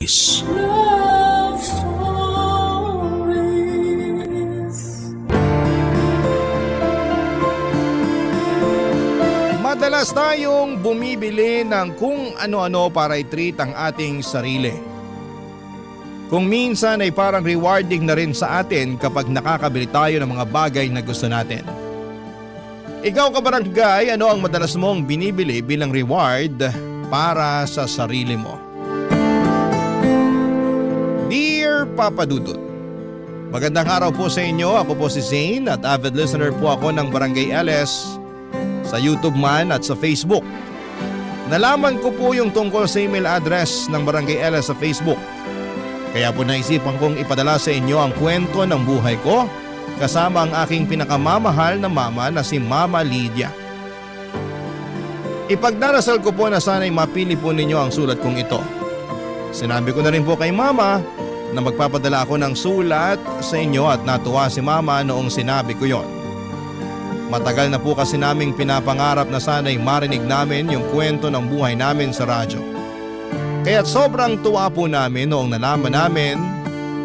Love stories. Madalas tayong bumibili ng kung ano-ano para i-treat ang ating sarili. Kung minsan ay parang rewarding na rin sa atin kapag nakakabili tayo ng mga bagay na gusto natin. Ikaw kabarangay, ano ang madalas mong binibili bilang reward para sa sarili mo? Dear Papa Dudut, magandang araw po sa inyo. Ako po si Zane at avid listener po ako ng Barangay LS sa YouTube man at sa Facebook. Nalaman ko po yung tungkol sa email address ng Barangay LS sa Facebook. Kaya po naisipan kong ipadala sa inyo ang kwento ng buhay ko kasama ang aking pinakamamahal na mama na si Mama Lydia. Ipagdarasal ko po na sana'y mapili po ninyo ang sulat kong ito. Sinabi ko na rin po kay Mama na magpapadala ako ng sulat sa inyo at natuwa si Mama noong sinabi ko yon. Matagal na po kasi naming pinapangarap na sana'y marinig namin yung kwento ng buhay namin sa radyo. Kaya't sobrang tuwa po namin noong nalaman namin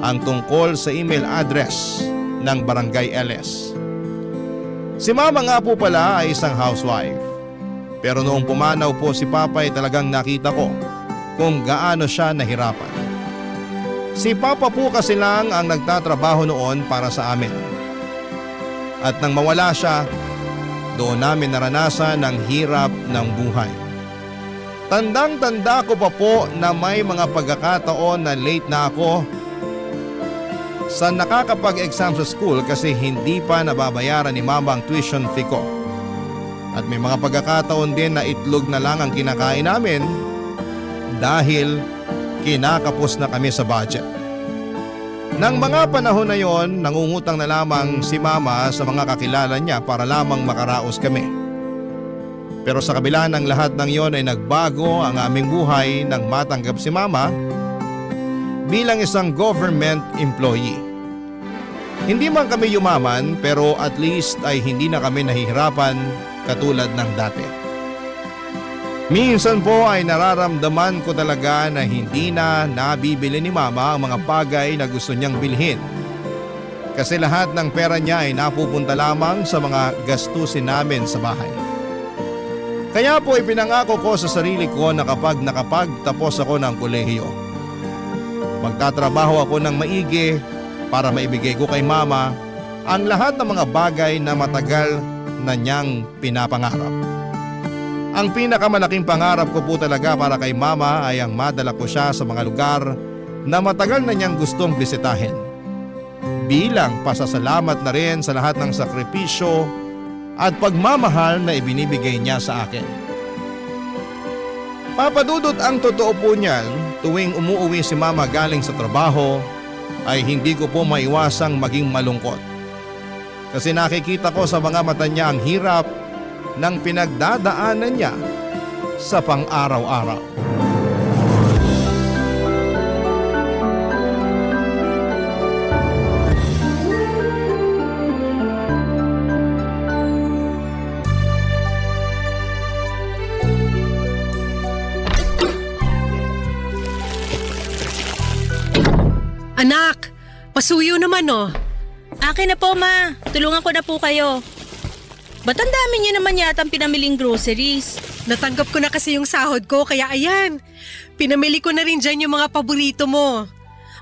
ang tungkol sa email address ng Barangay LS. Si Mama nga po pala ay isang housewife. Pero noong pumanaw po si Papa ay talagang nakita ko kung gaano siya nahirapan. Si Papa po kasi lang ang nagtatrabaho noon para sa amin. At nang mawala siya, doon namin naranasan ang hirap ng buhay. Tandang-tanda ko pa po na may mga pagkakataon na late na ako sa nakakapag-exam sa school kasi hindi pa nababayaran ni Mama ang tuition fee ko. At may mga pagkakataon din na itlog na lang ang kinakain namin dahil kinakapos na kami sa budget. Nang mga panahon na yon, nangungutang na lamang si Mama sa mga kakilala niya para lamang makaraos kami. Pero sa kabila ng lahat ng yon ay nagbago ang aming buhay nang matanggap si Mama bilang isang government employee. Hindi man kami yumaman pero at least ay hindi na kami nahihirapan katulad ng dati. Minsan po ay nararamdaman ko talaga na hindi na nabibili ni Mama ang mga bagay na gusto niyang bilhin. Kasi lahat ng pera niya ay napupunta lamang sa mga gastusin namin sa bahay. Kaya po ipinangako ko sa sarili ko na kapag nakapagtapos ako ng kolehiyo, magtatrabaho ako ng maigi para maibigay ko kay Mama ang lahat ng mga bagay na matagal na niyang pinapangarap. Ang pinakamalaking pangarap ko po talaga para kay Mama ay ang madala ko siya sa mga lugar na matagal na niyang gustong bisitahin. Bilang pasasalamat na rin sa lahat ng sakripisyo at pagmamahal na ibinibigay niya sa akin. Papadudot ang totoo po niyan, tuwing umuuwi si Mama galing sa trabaho ay hindi ko po maiwasang maging malungkot. Kasi nakikita ko sa mga mata niya ang hirap ng pinagdadaanan niya sa pang-araw-araw. Anak, pasuyo naman oh. Akin na po, Ma. Tulungan ko na po kayo. Ba't ang dami niyo naman yata ang pinamiling groceries? Natanggap ko na kasi yung sahod ko kaya ayan. Pinamili ko na rin dyan yung mga paborito mo.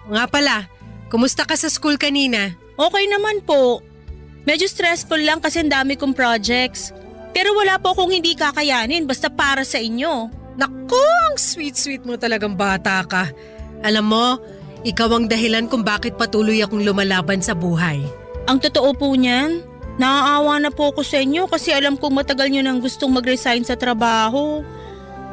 Nga pala, kumusta ka sa school kanina? Okay naman po. Medyo stressful lang kasi ang dami kong projects. Pero wala po akong hindi kakayanin basta para sa inyo. Naku, ang sweet-sweet mo talagang bata ka. Alam mo, ikaw ang dahilan kung bakit patuloy akong lumalaban sa buhay. Ang totoo po niyan, naaawa na po ako sa inyo kasi alam kong matagal nyo nang gustong mag-resign sa trabaho.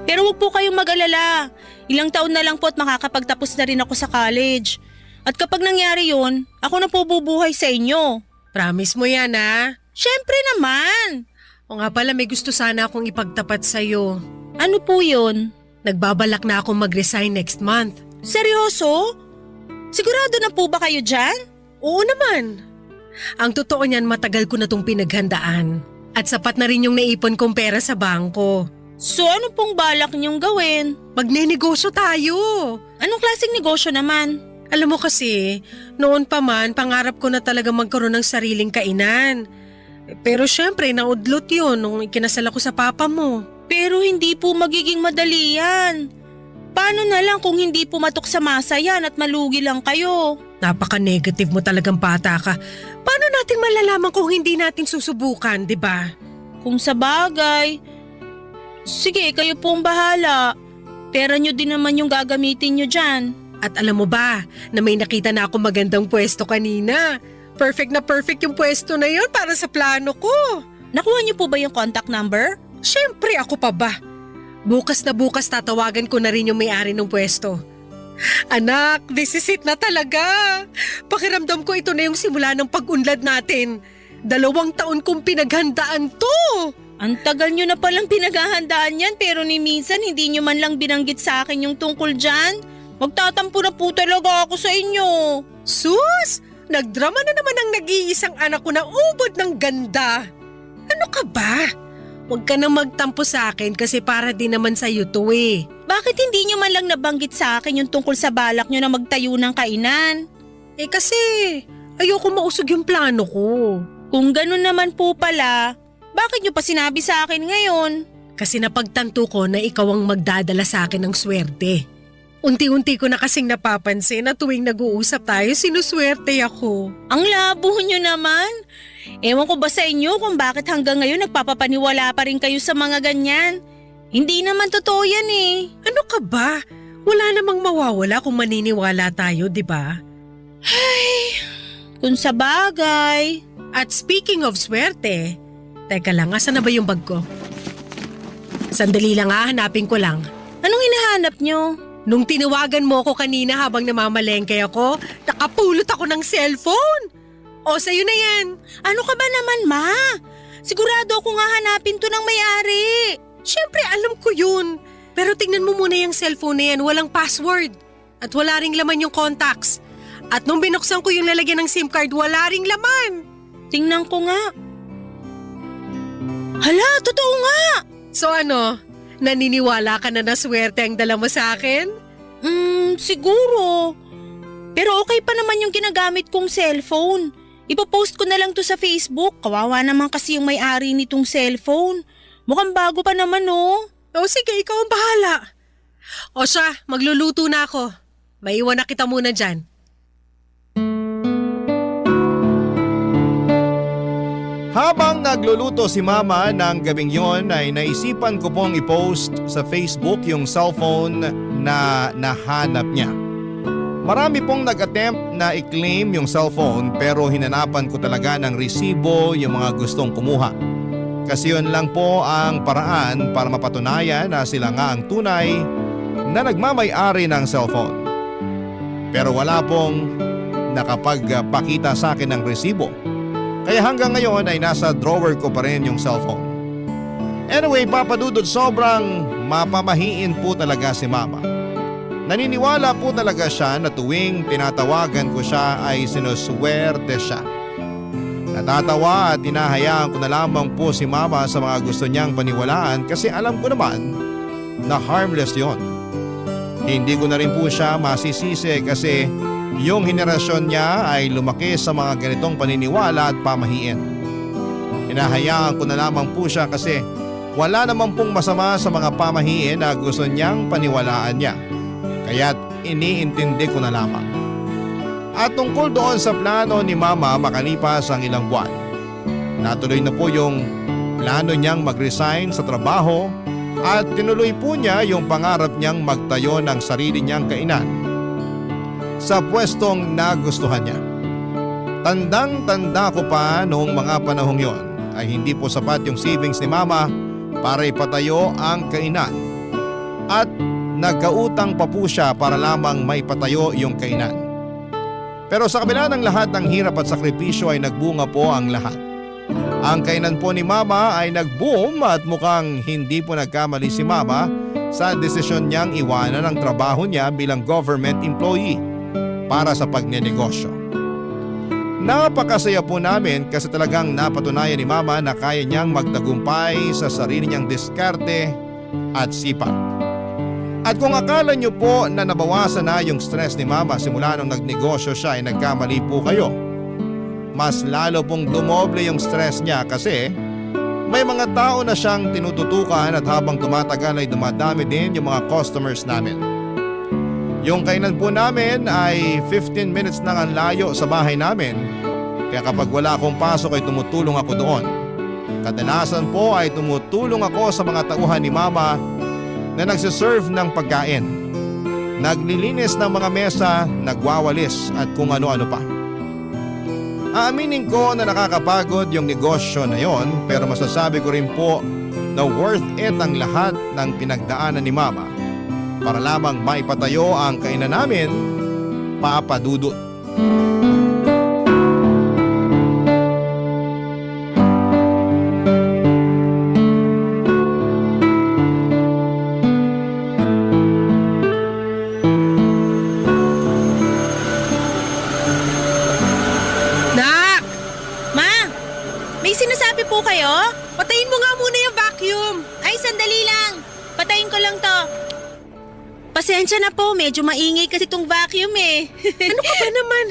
Pero huwag po kayong mag-alala. Ilang taon na lang po at makakapagtapos na rin ako sa college. At kapag nangyari yun, ako na po bubuhay sa inyo. Promise mo yan ha? Syempre naman! O nga pala may gusto sana akong ipagtapat sa'yo. Ano po yun? Nagbabalak na akong mag-resign next month. Seryoso? Sigurado na po ba kayo dyan? Oo naman. Ang totoo niyan matagal ko na tong pinaghandaan. At sapat na rin yung naipon kong pera sa bangko. So ano pong balak niyong gawin? Magnenegosyo tayo. Anong klaseng negosyo naman? Alam mo kasi, noon pa man, pangarap ko na talaga magkaroon ng sariling kainan. Pero syempre, naudlot yun nung ikinasal ako sa papa mo. Pero hindi po magiging madali yan. Paano na lang kung hindi pumatok sa masa yan at malugi lang kayo? Napaka-negative mo talagang bata ka. Paano natin malalaman kung hindi natin susubukan, di ba? Kung sa bagay, sige kayo pong bahala. Pera nyo din naman yung gagamitin nyo dyan. At alam mo ba, na may nakita na ako magandang pwesto kanina. Perfect na perfect yung pwesto na yun para sa plano ko. Nakuha nyo po ba yung contact number? Siyempre ako pa ba? Bukas na bukas tatawagan ko na rin yung may-ari ng pwesto. Anak, this is it na talaga. Pakiramdam ko ito na yung simula ng pag-unlad natin. 2 taon kong pinaghandaan to. Ang tagal nyo na palang pinaghahandaan yan pero ni minsan hindi nyo man lang binanggit sa akin yung tungkol dyan. Magtatampo na po talaga ako sa inyo. Sus! Nagdrama na naman ang nag-iisang anak ko na ubod ng ganda. Ano ka ba? Huwag ka na magtampo sa akin kasi para din naman sa'yo to eh. Bakit hindi nyo man lang nabanggit sa akin yung tungkol sa balak nyo na magtayo ng kainan? Eh kasi ayoko mausog yung plano ko. Kung ganun naman po pala, bakit nyo pa sinabi sa akin ngayon? Kasi napagtanto ko na ikaw ang magdadala sa akin ng swerte. Unti-unti ko na kasing napapansin na tuwing nag-uusap tayo, sinuswerte ako. Ang labo nyo naman. Ewan ko ba sa inyo kung bakit hanggang ngayon nagpapapaniwala pa rin kayo sa mga ganyan? Hindi naman totoo yan eh. Ano ka ba? Wala namang mawawala kung maniniwala tayo, di ba? Kung sa bagay. At speaking of swerte, teka lang, asan na ba yung bag ko? Sandali lang hanapin ko lang. Anong hinahanap nyo? Nung tinawagan mo ko kanina habang namamalengke ako, nakapulot ako ng cellphone. O, sa'yo na yan. Ano ka ba naman, ma? Sigurado ako nga hanapin to ng may-ari. Siyempre, alam ko yun. Pero tingnan mo muna yung cellphone na yan, walang password. At wala ring laman yung contacts. At nung binuksan ko yung lalagyan ng SIM card, wala ring laman. Tingnan ko nga. Hala, totoo nga. So ano, naniniwala ka na swerte ang dala mo sa akin? Siguro. Pero okay pa naman yung ginagamit kong cellphone. Ipopost ko na lang to sa Facebook. Kawawa naman kasi yung may-ari nitong cellphone. Mukhang bago pa naman oh. O sige, ikaw ang bahala. O siya, magluluto na ako. Maiwan na kita muna dyan. Habang nagluluto si Mama ng gabing yon ay naisipan ko pong i-post sa Facebook yung cellphone na nahanap niya. Marami pong nag-attempt na i-claim yung cellphone pero hinanapan ko talaga ng resibo yung mga gustong kumuha. Kasi yun lang po ang paraan para mapatunayan na sila nga ang tunay na nagmamay-ari ng cellphone. Pero wala pong nakapagpakita sa akin ng resibo. Kaya hanggang ngayon ay nasa drawer ko pa rin yung cellphone. Anyway, Papa Dudut, sobrang mapamahiin po talaga si Mama. Naniniwala po talaga siya na tuwing tinatawagan ko siya ay sinuswerte siya. Natatawa at hinahayaan ko na lamang po si Mama sa mga gusto niyang paniwalaan kasi alam ko naman na harmless yon. Hindi ko na rin po siya masisisi kasi yung henerasyon niya ay lumaki sa mga ganitong paniniwala at pamahiin. Hinahayaan ko na lamang po siya kasi wala naman pong masama sa mga pamahiin na gusto niyang paniwalaan niya. Kaya't iniintindi ko na lamang. At tungkol doon sa plano ni Mama makalipas ang ilang buwan, natuloy na po yung plano niyang mag-resign sa trabaho at tinuloy po niya yung pangarap niyang magtayo ng sarili niyang kainan sa pwestong nagustuhan niya. Tandang-tanda ko pa noong mga panahong yon ay hindi po sapat yung savings ni Mama para ipatayo ang kainan at nagkautang pa po siya para lamang may patayo yung kainan. Pero sa kabila ng lahat ng hirap at sakripisyo ay nagbunga po ang lahat. Ang kainan po ni Mama ay nag-boom at mukhang hindi po nagkamali si Mama sa desisyon niyang iwanan ang trabaho niya bilang government employee para sa pagnenegosyo. Napakasaya po namin kasi talagang napatunayan ni Mama na kaya niyang magtagumpay sa sarili niyang diskarte at sipag. At kung akala nyo po na nabawasan na yung stress ni Mama simula nung nagnegosyo siya ay nagkamali po kayo. Mas lalo pong dumoble yung stress niya kasi may mga tao na siyang tinututukan at habang tumatagal ay dumadami din yung mga customers namin. Yung kainan po namin ay 15 minutes lang ang layo sa bahay namin kaya kapag wala akong pasok ay tumutulong ako doon. Kadalasan po ay tumutulong ako sa mga tauhan ni Mama na nagsiserve ng pagkain, naglilinis ng mga mesa, nagwawalis at kung ano-ano pa. Aaminin ko na nakakapagod yung negosyo na yon pero masasabi ko rin po na worth it ang lahat ng pinagdaanan ni Mama para lamang maipatayo ang kainan namin, Papa Dudut. Nak! Ma, may sinasabi po kayo? Patayin mo nga muna yung vacuum. Ay, sandali lang. Patayin ko lang to. Pasensya na po, medyo maingay kasi tong vacuum eh. Ano ka ba naman?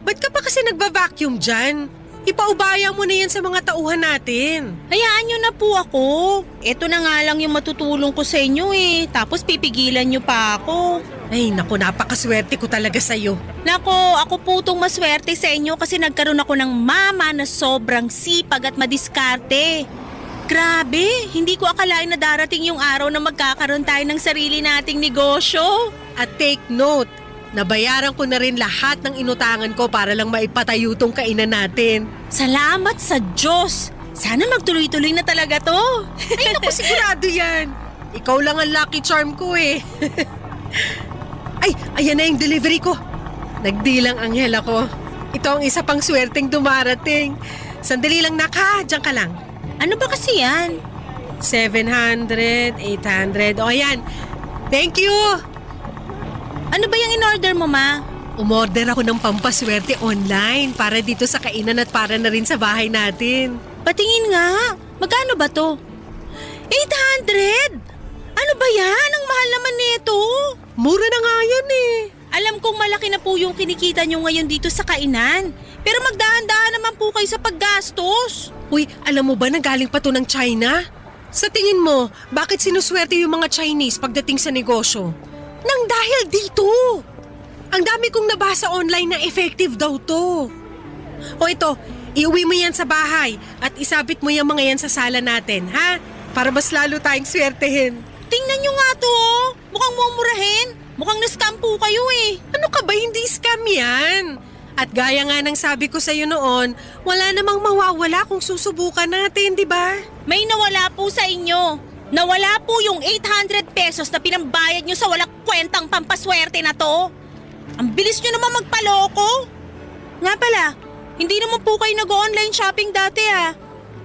Ba't ka pa kasi nagba-vacuum dyan? Ipaubaya mo na yan sa mga tauhan natin. Hayaan nyo na po ako. Ito na nga lang yung matutulong ko sa inyo eh. Tapos pipigilan nyo pa ako. Ay naku, napakaswerte ko talaga sa'yo. Nako, ako po tong maswerte sa inyo kasi nagkaroon ako ng mama na sobrang sipag at madiskarte. Grabe, hindi ko akalain na darating yung araw na magkakaroon tayo ng sarili nating negosyo. At take note, nabayaran ko na rin lahat ng inutangan ko para lang maipatayo tong kainan natin. Salamat sa Diyos. Sana magtuloy-tuloy na talaga to. Ay naku, sigurado yan. Ikaw lang ang lucky charm ko eh. Ay, ayan na yung delivery ko. Nagdilang anghel ako. Ito ang isa pang swerteng dumarating. Sandali lang naka, diyan ka lang. Ano ba kasi yan? 700, 800, o ayan. Thank you! Ano ba yung in-order mo, ma? Umorder ako ng pampaswerte online para dito sa kainan at para na rin sa bahay natin. Patingin nga. Magkano ba to? 800? Ano ba yan? Ang mahal naman nito. Mura na nga yan eh. Alam kong malaki na po yung kinikita nyo ngayon dito sa kainan. Pero magdahan-dahan naman po kayo sa paggastos. Uy, alam mo ba na galing pa to ng China? Sa tingin mo, bakit sinuswerte yung mga Chinese pagdating sa negosyo? Nang dahil dito. Ang dami kong nabasa online na effective daw to. O ito, iuwi mo yan sa bahay at isabit mo yung mga yan sa sala natin, ha? Para mas lalo tayong swertehin. Tingnan nyo nga to. Mukhang mumurahin. Mukhang na-scam po kayo eh. Ano ka ba? Hindi scam yan. At gaya nga ng sabi ko sa'yo noon, wala namang mawawala kung susubukan natin, di ba? May nawala po sa inyo. Nawala po yung 800 pesos na pinambayad nyo sa walang kwentang pampaswerte na to. Ang bilis nyo naman magpaloko. Nga pala, hindi naman po kayo nag-online shopping dati ah.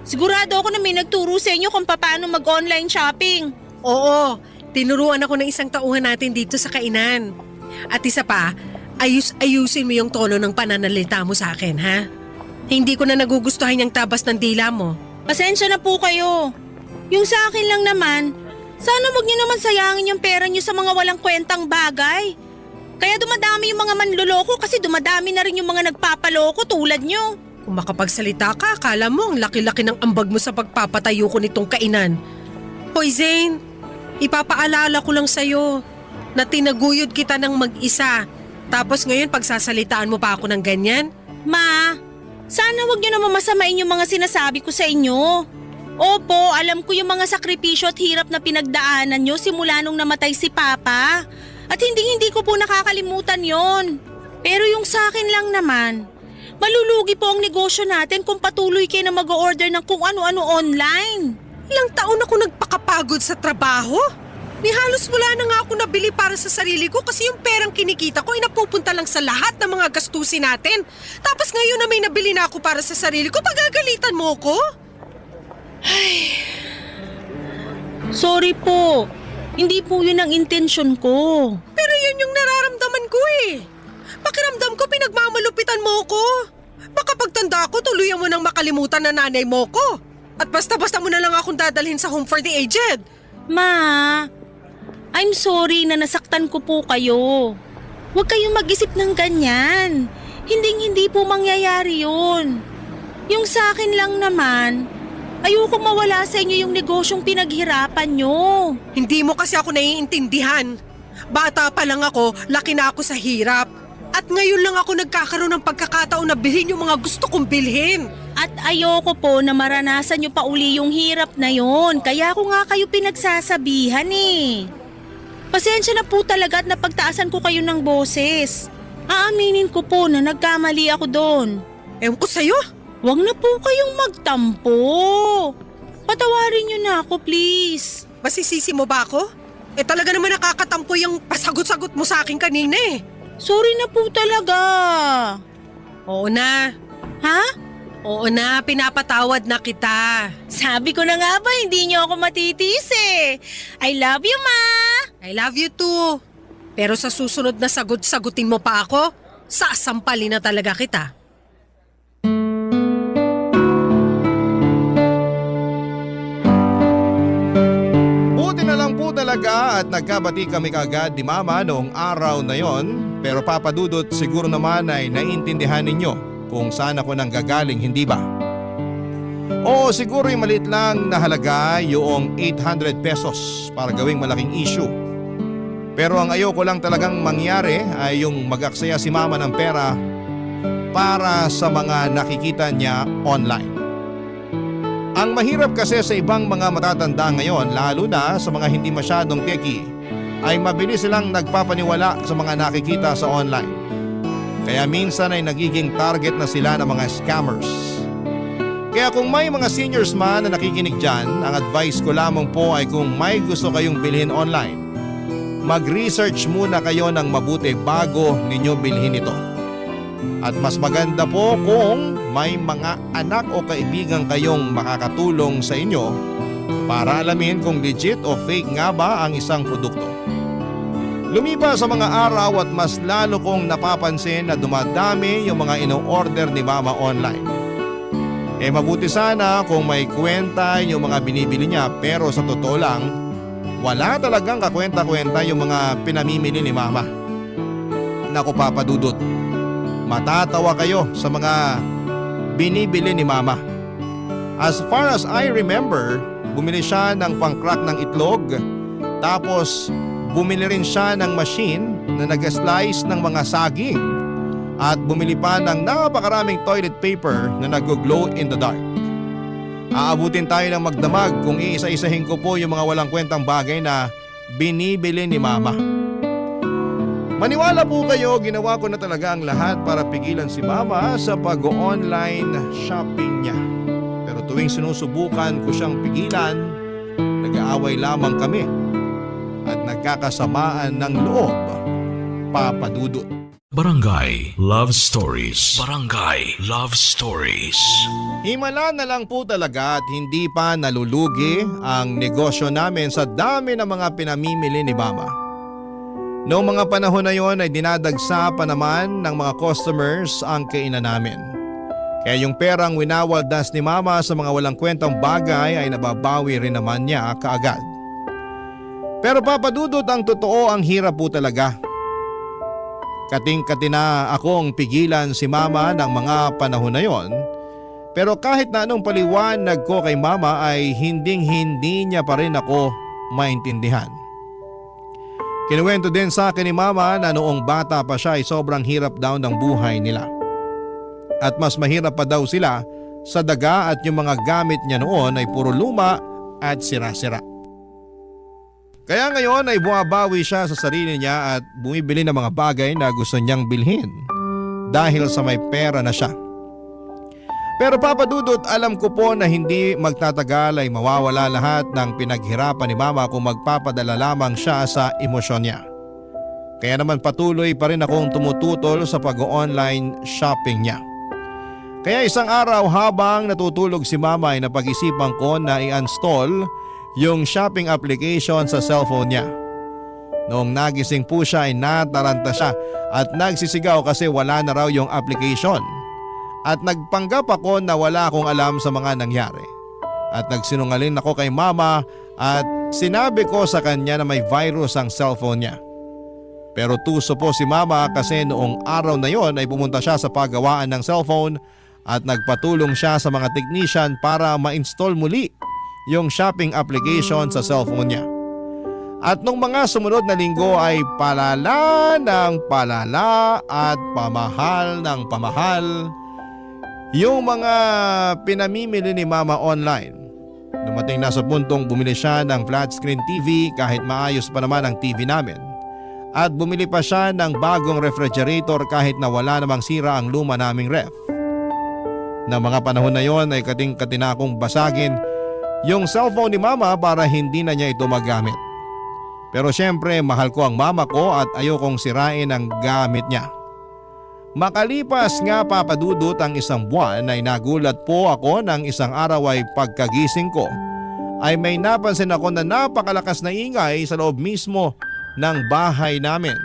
Sigurado ako na may nagturo sa inyo kung paano mag-online shopping. Oo, tinuruan ako ng isang tauhan natin dito sa kainan. At isa pa, ayusin mo yung tono ng pananalita mo sa akin, ha? Hindi ko na nagugustuhan yung tabas ng dila mo. Pasensya na po kayo. Yung sa akin lang naman, sana wag niyo naman sayangin yung pera niyo sa mga walang kwentang bagay. Kaya dumadami yung mga manloloko kasi dumadami na rin yung mga nagpapaloko tulad niyo. Kung makapagsalita ka, akala mo ang laki-laki ng ambag mo sa pagpapatayo ko nitong kainan. Hoy Zane, ipapaalala ko lang sa'yo na tinaguyod kita ng mag-isa. Tapos ngayon pagsasalitaan mo pa ako ng ganyan? Ma, sana wag niyo naman masamain yung mga sinasabi ko sa inyo. Opo, alam ko yung mga sakripisyo at hirap na pinagdaanan nyo simula nung namatay si Papa. At hindi ko po nakakalimutan yon. Pero yung sa akin lang naman, malulugi po ang negosyo natin kung patuloy kayo na mag-order ng kung ano-ano online. Ilang taon ako nagpakapagod sa trabaho. Ni halos wala na nga ako nabili para sa sarili ko kasi yung perang kinikita ko ay napupunta lang sa lahat ng mga gastusin natin. Tapos ngayon na may nabili na ako para sa sarili ko, pagagalitan mo ko? Sorry po. Hindi po yun ang intensyon ko. Pero yun yung nararamdaman ko eh. Pakiramdam ko pinagmamalupitan mo ko. Baka pagtanda ko tuluyan mo nang makalimutan na nanay mo ko. At basta-basta mo na lang akong dadalhin sa home for the aged. Ma, I'm sorry na nasaktan ko po kayo. Huwag kayong mag-isip ng ganyan. Hindi po mangyayari yun. Yung sa akin lang naman, ayoko mawala sa inyo yung negosyong pinaghirapan nyo. Hindi mo kasi ako naiintindihan. Bata pa lang ako, laki na ako sa hirap. At ngayon lang ako nagkakaroon ng pagkakataon na bilhin yung mga gusto kong bilhin. At ayoko po na maranasan nyo pa uli yung hirap na yon. Kaya ako nga kayo pinagsasabihan eh. Pasensya na po talaga at napagtaasan ko kayo ng boses. Aaminin ko po na nagkamali ako doon. Ewan ko sa'yo. Huwag na po kayong magtampo. Patawarin nyo na ako, please. Masisisi mo ba ako? Talaga naman nakakatampo yung pasagot-sagot mo sa akin kanina eh. Sorry na po talaga. Oo na. Ha? Oo na, pinapatawad na kita. Sabi ko na nga ba, hindi nyo ako matitis eh. I love you, Ma. I love you too. Pero sa susunod na sagot-sagutin mo pa ako, sasampalin na talaga kita. Buti na lang po talaga at nagkabati kami kagad ni Mama noong araw na yon. Pero Papa Dudut, siguro naman ay naiintindihan ninyo kung saan ako nang gagaling, hindi ba? Oo, siguro yung maliit lang na halaga yung 800 pesos para gawing malaking issue. Pero ang ayoko lang talagang mangyari ay yung mag-aksaya si Mama ng pera para sa mga nakikita niya online. Ang mahirap kasi sa ibang mga matatanda ngayon, lalo na sa mga hindi masyadong techie, ay mabilis silang nagpapaniwala sa mga nakikita sa online. Kaya minsan ay nagiging target na sila ng mga scammers. Kaya kung may mga seniors man na nakikinig dyan, ang advice ko lamang po ay kung may gusto kayong bilhin online, mag-research muna kayo ng mabuti bago ninyo bilhin ito. At mas maganda po kung may mga anak o kaibigan kayong makakatulong sa inyo para alamin kung legit o fake nga ba ang isang produkto. Lumipas sa mga araw at mas lalo kong napapansin na dumadami yung mga ino-order ni Mama online. Mabuti sana kung may kwenta yung mga binibili niya, pero sa totoo lang, wala talagang kakwenta-kwenta yung mga pinamimili ni Mama. Naku Papa Dudut, matatawa kayo sa mga binibili ni Mama. As far as I remember, bumili siya ng pang-crack ng itlog, tapos bumili rin siya ng machine na nag-slice ng mga saging, at bumili pa ng napakaraming toilet paper na nag-glow in the dark. Aabutin tayo ng magdamag kung iisa-isahin ko po yung mga walang kwentang bagay na binibili ni Mama. Maniwala po kayo, ginawa ko na talaga ang lahat para pigilan si Mama sa pag-online shopping niya. Pero tuwing sinusubukan ko siyang pigilan, nag-aaway lamang kami at nagkakasamaan ng loob, Papa Dudut. Barangay Love Stories. Barangay Love Stories. Himala na lang po talaga at hindi pa nalulugi ang negosyo namin sa dami ng mga pinamimili ni Mama. Noong mga panahon na yon ay dinadagsa pa naman ng mga customers ang kainan namin. Kaya yung perang winawaldas ni Mama sa mga walang kwentang bagay ay nababawi rin naman niya kaagad. Pero Papa Dudut, ang totoo, ang hirap po talaga. Kating-kati na akong pigilan si Mama ng mga panahon na yon. Pero kahit na anong paliwanag ko kay Mama ay hinding-hindi niya pa rin ako maintindihan. Kinuwento din sa akin ni Mama na noong bata pa siya ay sobrang hirap daw ng buhay nila. At mas mahirap pa daw sila sa daga at yung mga gamit niya noon ay puro luma at sira-sira. Kaya ngayon ay bumabawi siya sa sarili niya at bumibili ng mga bagay na gusto niyang bilhin dahil sa may pera na siya. Pero Papa Dudut, alam ko po na hindi magtatagal ay mawawala lahat ng pinaghirapan ni Mama kung magpapadala lamang siya sa emosyon niya. Kaya naman patuloy pa rin akong tumututol sa pag-online shopping niya. Kaya isang araw habang natutulog si Mama ay napag-isipan ko na i-install yung shopping application sa cellphone niya. Noong nagising po siya ay nataranta siya at nagsisigaw kasi wala na raw yung application. At nagpanggap ako na wala akong alam sa mga nangyari. At nagsinungaling ako kay Mama at sinabi ko sa kanya na may virus ang cellphone niya. Pero tuso po si mama kasi noong araw na yon ay pumunta siya sa paggawaan ng cellphone at nagpatulong siya sa mga technician para ma-install muli yung shopping application sa cellphone niya. At nung mga sumunod na linggo ay palala ng palala at pamahal ng pamahal yung mga pinamimili ni mama online. Dumating na sa puntong bumili siya ng flat screen TV kahit maayos pa naman ang TV namin. At bumili pa siya ng bagong refrigerator kahit na wala namang sira ang luma naming ref. Na mga panahon na yon ay kating-katina akong basagin yung cellphone ni mama para hindi na niya ito magamit. Pero syempre mahal ko ang mama ko at ayokong sirain ang gamit niya. Makalipas nga papadudot ang isang buwan ay nagulat po ako ng isang araw ay pagkagising ko ay may napansin ako na napakalakas na ingay sa loob mismo ng bahay namin.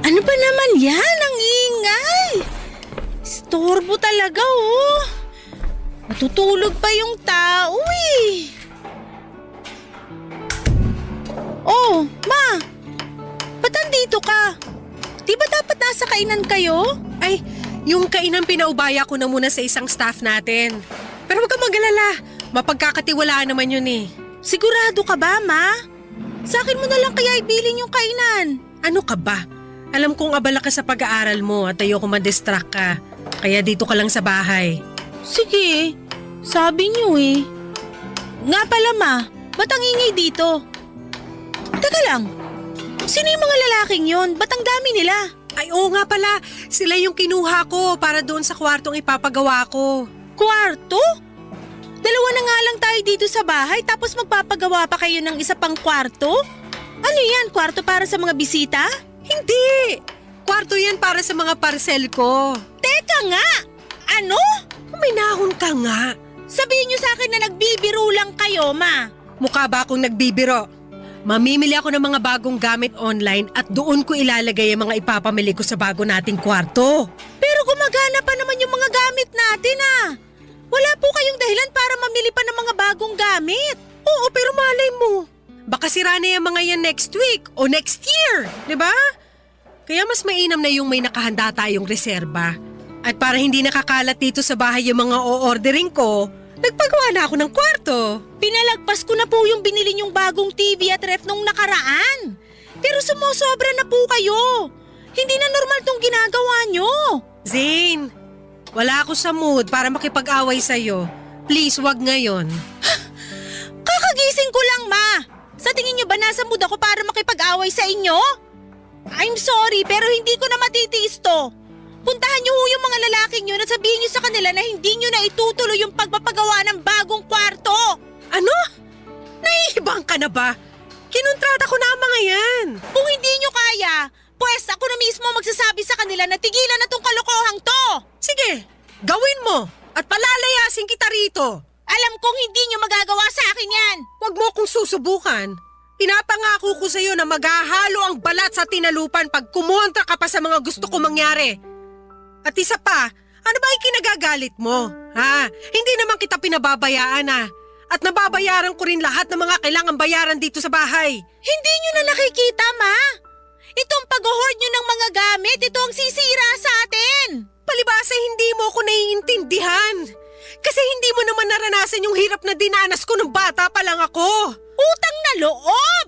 Ano ba naman yan? Ang ingay! Istorbo talaga oh. Matutulog pa yung tao eh. Oh, ma! Ba't andito ka? Di ba dapat nasa kainan kayo? Ay, yung kainan pinaubaya ko na muna sa isang staff natin. Pero huwag kang mag-alala, mapagkakatiwalaan naman yun eh. Sigurado ka ba, ma? Sa akin mo na lang kaya ibilin yung kainan. Ano ka ba? Alam kong abala ka sa pag-aaral mo at ayoko ma-distract ka. Kaya dito ka lang sa bahay. Sige, sabi niyo eh. Nga pala ma, ba't ang ingay dito? Teka lang, sino yung mga lalaking yon? Ba't ang dami nila? Ay oo nga pala, sila yung kinuha ko para doon sa kwartong ipapagawa ko. Kwarto? Dalawa na nga lang tayo dito sa bahay tapos magpapagawa pa kayo ng isa pang kwarto? Ano yan, kwarto para sa mga bisita? Hindi! Kwarto yan para sa mga parcel ko. Teka nga! Ano? Uminahon ka nga. Sabihin niyo sa akin na nagbibiro lang kayo, ma. Mukha ba akong nagbibiro? Mamimili ako ng mga bagong gamit online at doon ko ilalagay ang mga ipapamili ko sa bago nating kwarto. Pero gumagana pa naman yung mga gamit natin ah. Wala po kayong dahilan para mamili pa ng mga bagong gamit. Oo, pero malay mo. Baka sira na yung mga yan next week o next year, di ba? Kaya mas mainam na yung may nakahanda tayong reserba. At para hindi nakakalat dito sa bahay yung mga o-ordering ko, nagpagawa na ako ng kwarto. Pinalagpas ko na po yung binili yung bagong TV at ref nung nakaraan. Pero sumusobra na po kayo. Hindi na normal tong ginagawa nyo. Zane, wala ako sa mood para makipag-away sa'yo. Please, wag ngayon. Kakagising ko lang, ma. Sa tingin nyo ba nasa mood ako para makipag-away sa inyo? I'm sorry pero hindi ko na matitiis to. Puntahan niyo ho yung mga lalaking yun at sabihin niyo sa kanila na hindi niyo na itutuloy yung pagpapagawa ng bagong kwarto. Ano? Naiibang ka na ba? Kinontrata ko na ang mga yan. Kung hindi niyo kaya, pues ako na mismo magsasabi sa kanila na tigilan na tong kalokohang to. Sige, gawin mo at palalayasin kita rito. Alam kong hindi niyo magagawa sa akin yan. Huwag mo akong susubukan. Pinapangako ko sa iyo na maghahalo ang balat sa tinalupan pag kumontra ka pa sa mga gusto ko mangyari. At isa pa, ano ba yung kinagagalit mo? Ha? Hindi naman kita pinababayaan At nababayaran ko rin lahat ng mga kailangang bayaran dito sa bahay. Hindi niyo na nakikita, ma. Itong pag-hoard niyo ng mga gamit, ito ang sisira sa atin. Palibasa hindi mo ako naiintindihan. Kasi hindi mo naman naranasan yung hirap na dinanas ko nung bata pa lang ako. Utang na loob!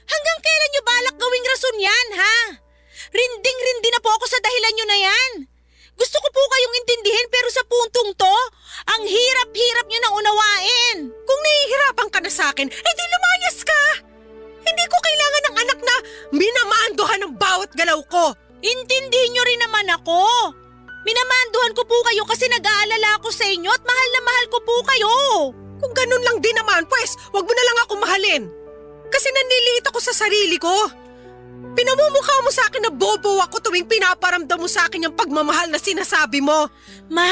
Hanggang kailan niyo balak gawing rason yan, ha? Rinding-rindi na po ako sa dahilan niyo na yan. Gusto ko po kayong intindihin pero sa puntong to, ang hirap-hirap niyo na unawain. Kung nahihirapan ka na sa akin, eh di lumayas ka! Hindi ko kailangan ng anak na minamandohan ng bawat galaw ko. Intindihin niyo rin naman ako. Minamanduhan ko po kayo kasi nag-aalala ako sa inyo at mahal na mahal ko po kayo. Kung ganun lang din naman, pues, wag mo na lang ako mahalin. Kasi nanliliit ako sa sarili ko. Pinamumukha mo sa akin na bobo ako tuwing pinaparamdam mo sa akin yung pagmamahal na sinasabi mo. Ma!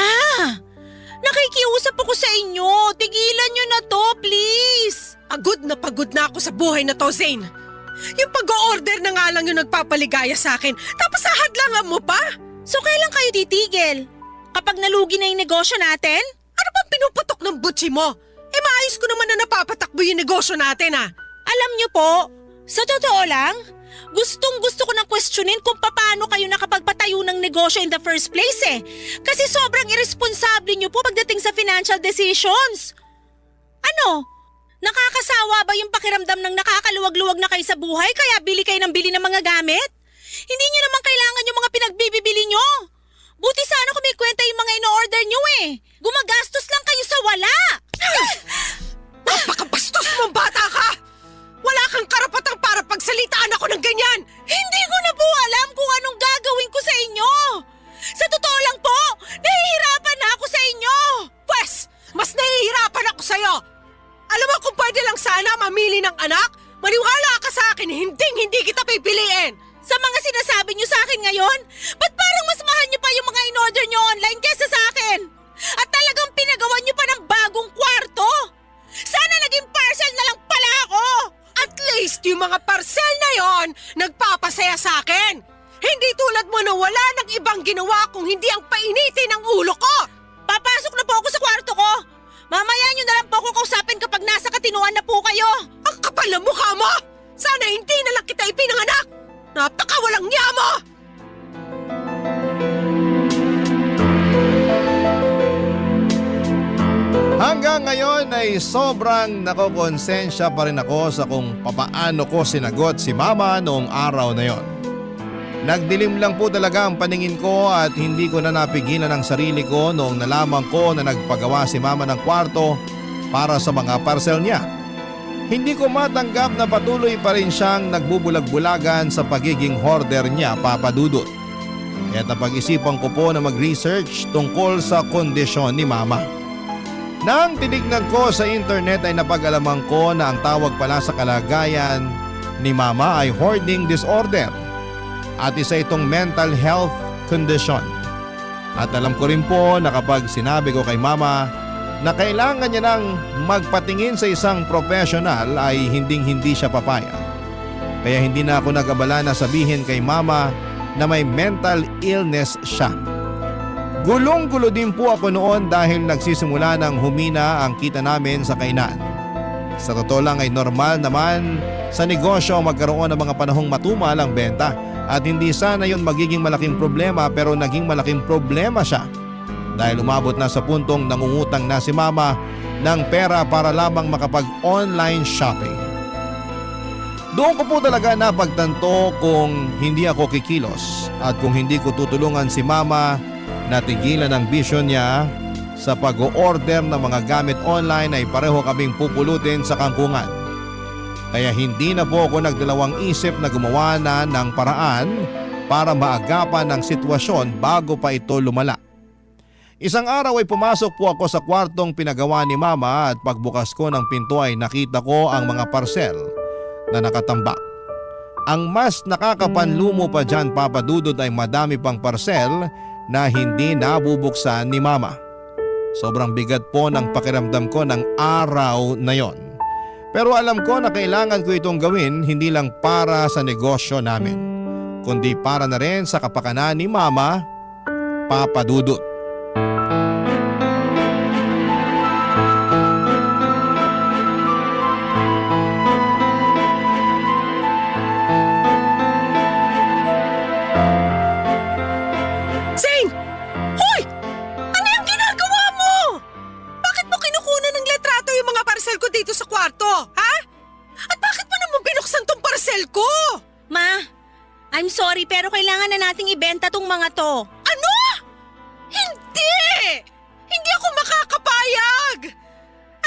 Nakikiusap ako sa inyo. Tigilan nyo na to, please. Pagod na ako sa buhay na to, Zane. Yung pag-o-order na nga lang yung nagpapaligaya sa akin, tapos ahadlangan mo pa? So kailan kayo titigil? Kapag nalugi na yung negosyo natin? Ano bang pinuputok ng butsi mo? Maayos ko naman na napapatakbo yung negosyo natin Alam nyo po, sa totoo lang, gustong-gusto ko nang questionin kung paano kayo nakapagpatayo ng negosyo in the first place Kasi sobrang irresponsable nyo po pagdating sa financial decisions. Ano? Nakakasawa ba yung pakiramdam ng nakakaluwag-luwag na kayo sa buhay kaya bili kayo ng bili ng mga gamit? Hindi nyo naman kailangan yung mga pinagbibili nyo. Buti sana kung may kwenta yung mga ino-order nyo Gumagastos lang kayo sa wala. Napakabastos mong bata ka! Wala kang karapatang para pagsalitaan ako ng ganyan! Hindi ko na po alam kung anong gagawin ko sa inyo. Sa totoo lang po, nahihirapan na ako sa inyo. Pwes, mas nahihirapan ako sa'yo! Alam mo kung pwede lang sana mamili ng anak, maniwala ka sa akin, hindi kita pipiliin! Sa mga sinasabi niyo sa akin ngayon, ba't parang mas mahal niyo pa yung mga in-order niyo online kesa sa akin? At talagang pinagawa niyo pa ng bagong kwarto? Sana naging parcel na lang pala ako! At least yung mga parcel na yon nagpapasaya sa akin! Hindi tulad mo na wala ng ibang ginawa kung hindi ang painitin ng ulo ko! Papasok na po ako sa kwarto ko! Mamaya niyo na lang po ako kausapin kapag nasa katinuan na po kayo! Ang kapal ng mukha mo! Sana hindi na lang kita ipinanganak! Napakawalang niya mo! Hanggang ngayon ay sobrang nakokonsensya pa rin ako sa kung papaano ko sinagot si Mama noong araw na yon. Nagdilim lang po talaga ang paningin ko at hindi ko na napigilan ang sarili ko noong nalaman ko na nagpagawa si Mama ng kwarto para sa mga parcel niya. Hindi ko matanggap na patuloy pa rin siyang nagbubulag-bulagan sa pagiging hoarder niya, Papa Dudut. Kaya napag-isipan ko po na mag-research tungkol sa kondisyon ni Mama. Nang tinignan ko sa internet ay napag-alaman ko na ang tawag pala sa kalagayan ni Mama ay hoarding disorder at isa itong mental health condition. At alam ko rin po na kapag sinabi ko kay Mama na kailangan niya nang magpatingin sa isang professional ay hinding-hindi siya papayag. Kaya hindi na ako nag-abala na sabihin kay Mama na may mental illness siya. Gulong-gulo din po ako noon dahil nagsisimula ng humina ang kita namin sa kainan. Sa totoo lang ay normal naman sa negosyo magkaroon ng mga panahong matumal ang benta at hindi sana yon magiging malaking problema pero naging malaking problema siya. Dahil umabot na sa puntong nangungutang na si Mama ng pera para lamang makapag-online shopping. Doon ko po talaga napagtanto kung hindi ako kikilos at kung hindi ko tutulungan si Mama na tigilan ang bisyo niya sa pag-o-order ng mga gamit online ay pareho kaming pupulutin sa kangkungan. Kaya hindi na po ako nagdalawang isip na gumawa na ng paraan para maagapan ang sitwasyon bago pa ito lumala. Isang araw ay pumasok po ako sa kwartong pinagawa ni Mama at pagbukas ko ng pinto ay nakita ko ang mga parcel na nakatambak. Ang mas nakakapanlumo pa dyan, Papa Dudut, ay madami pang parcel na hindi nabubuksan ni Mama. Sobrang bigat po ng pakiramdam ko ng araw na yon. Pero alam ko na kailangan ko itong gawin hindi lang para sa negosyo namin, kundi para na rin sa kapakanan ni Mama, Papa Dudut. Zane! Hoy! Ano yung ginagawa mo? Bakit mo kinukunan ng letrato yung mga parcel ko dito sa kwarto? Ha? At bakit mo naman binuksan tong parcel ko? Ma, I'm sorry pero kailangan na nating ibenta tong mga to. Ano? Hindi! Hindi ako makakapayag!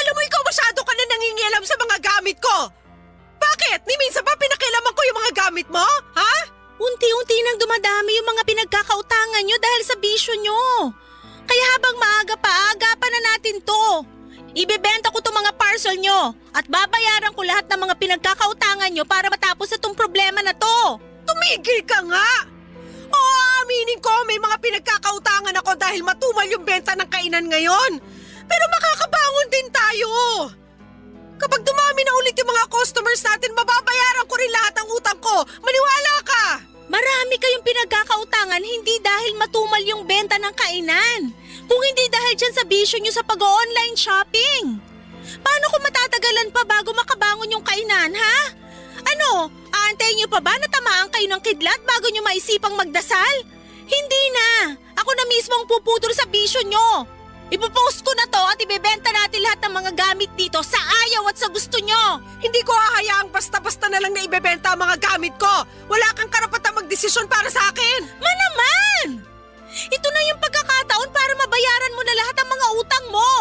Alam mo, ikaw masyado ka na nangingialam sa mga gamit ko. Bakit? Ni minsan ba pinakialaman ko yung mga gamit mo? Ha? Unti-unti nang dumadami yung mga pinagkakautangan nyo dahil sa bisyo nyo. Kaya habang maaga pa, agapan na natin to. Ibebenta ko tong mga parcel nyo at babayaran ko lahat ng mga pinagkakautangan nyo para matapos na tong problema na to. Itong Tumigil ka nga! Oo, aaminin ko may mga pinagkakautangan ako dahil matumal yung benta ng kainan ngayon. Pero makakabangon din tayo. Kapag dumami na ulit yung mga customers natin, mababayaran ko rin lahat ng utang ko. Maniwala ka! Marami kayong pinagkakautangan hindi dahil matumal yung benta ng kainan. Kung hindi dahil dyan sa bisyo nyo sa pag-online shopping. Paano kung matatagalan pa bago makabangon yung kainan, ha? Ano, aantayin nyo pa ba na tamaan kayo ng kidlat bago nyo maisipang magdasal? Hindi na! Ako na mismo ang puputol sa bisyo nyo. Ipopost ko na to at ibebenta natin lahat ng mga gamit dito sa ayaw at sa gusto nyo. Hindi ko hahayaang basta-basta na lang na ibebenta ang mga gamit ko. Wala kang karapatang magdesisyon para sa akin. Naman! Ito na yung pagkakataon para mabayaran mo na lahat ng mga utang mo.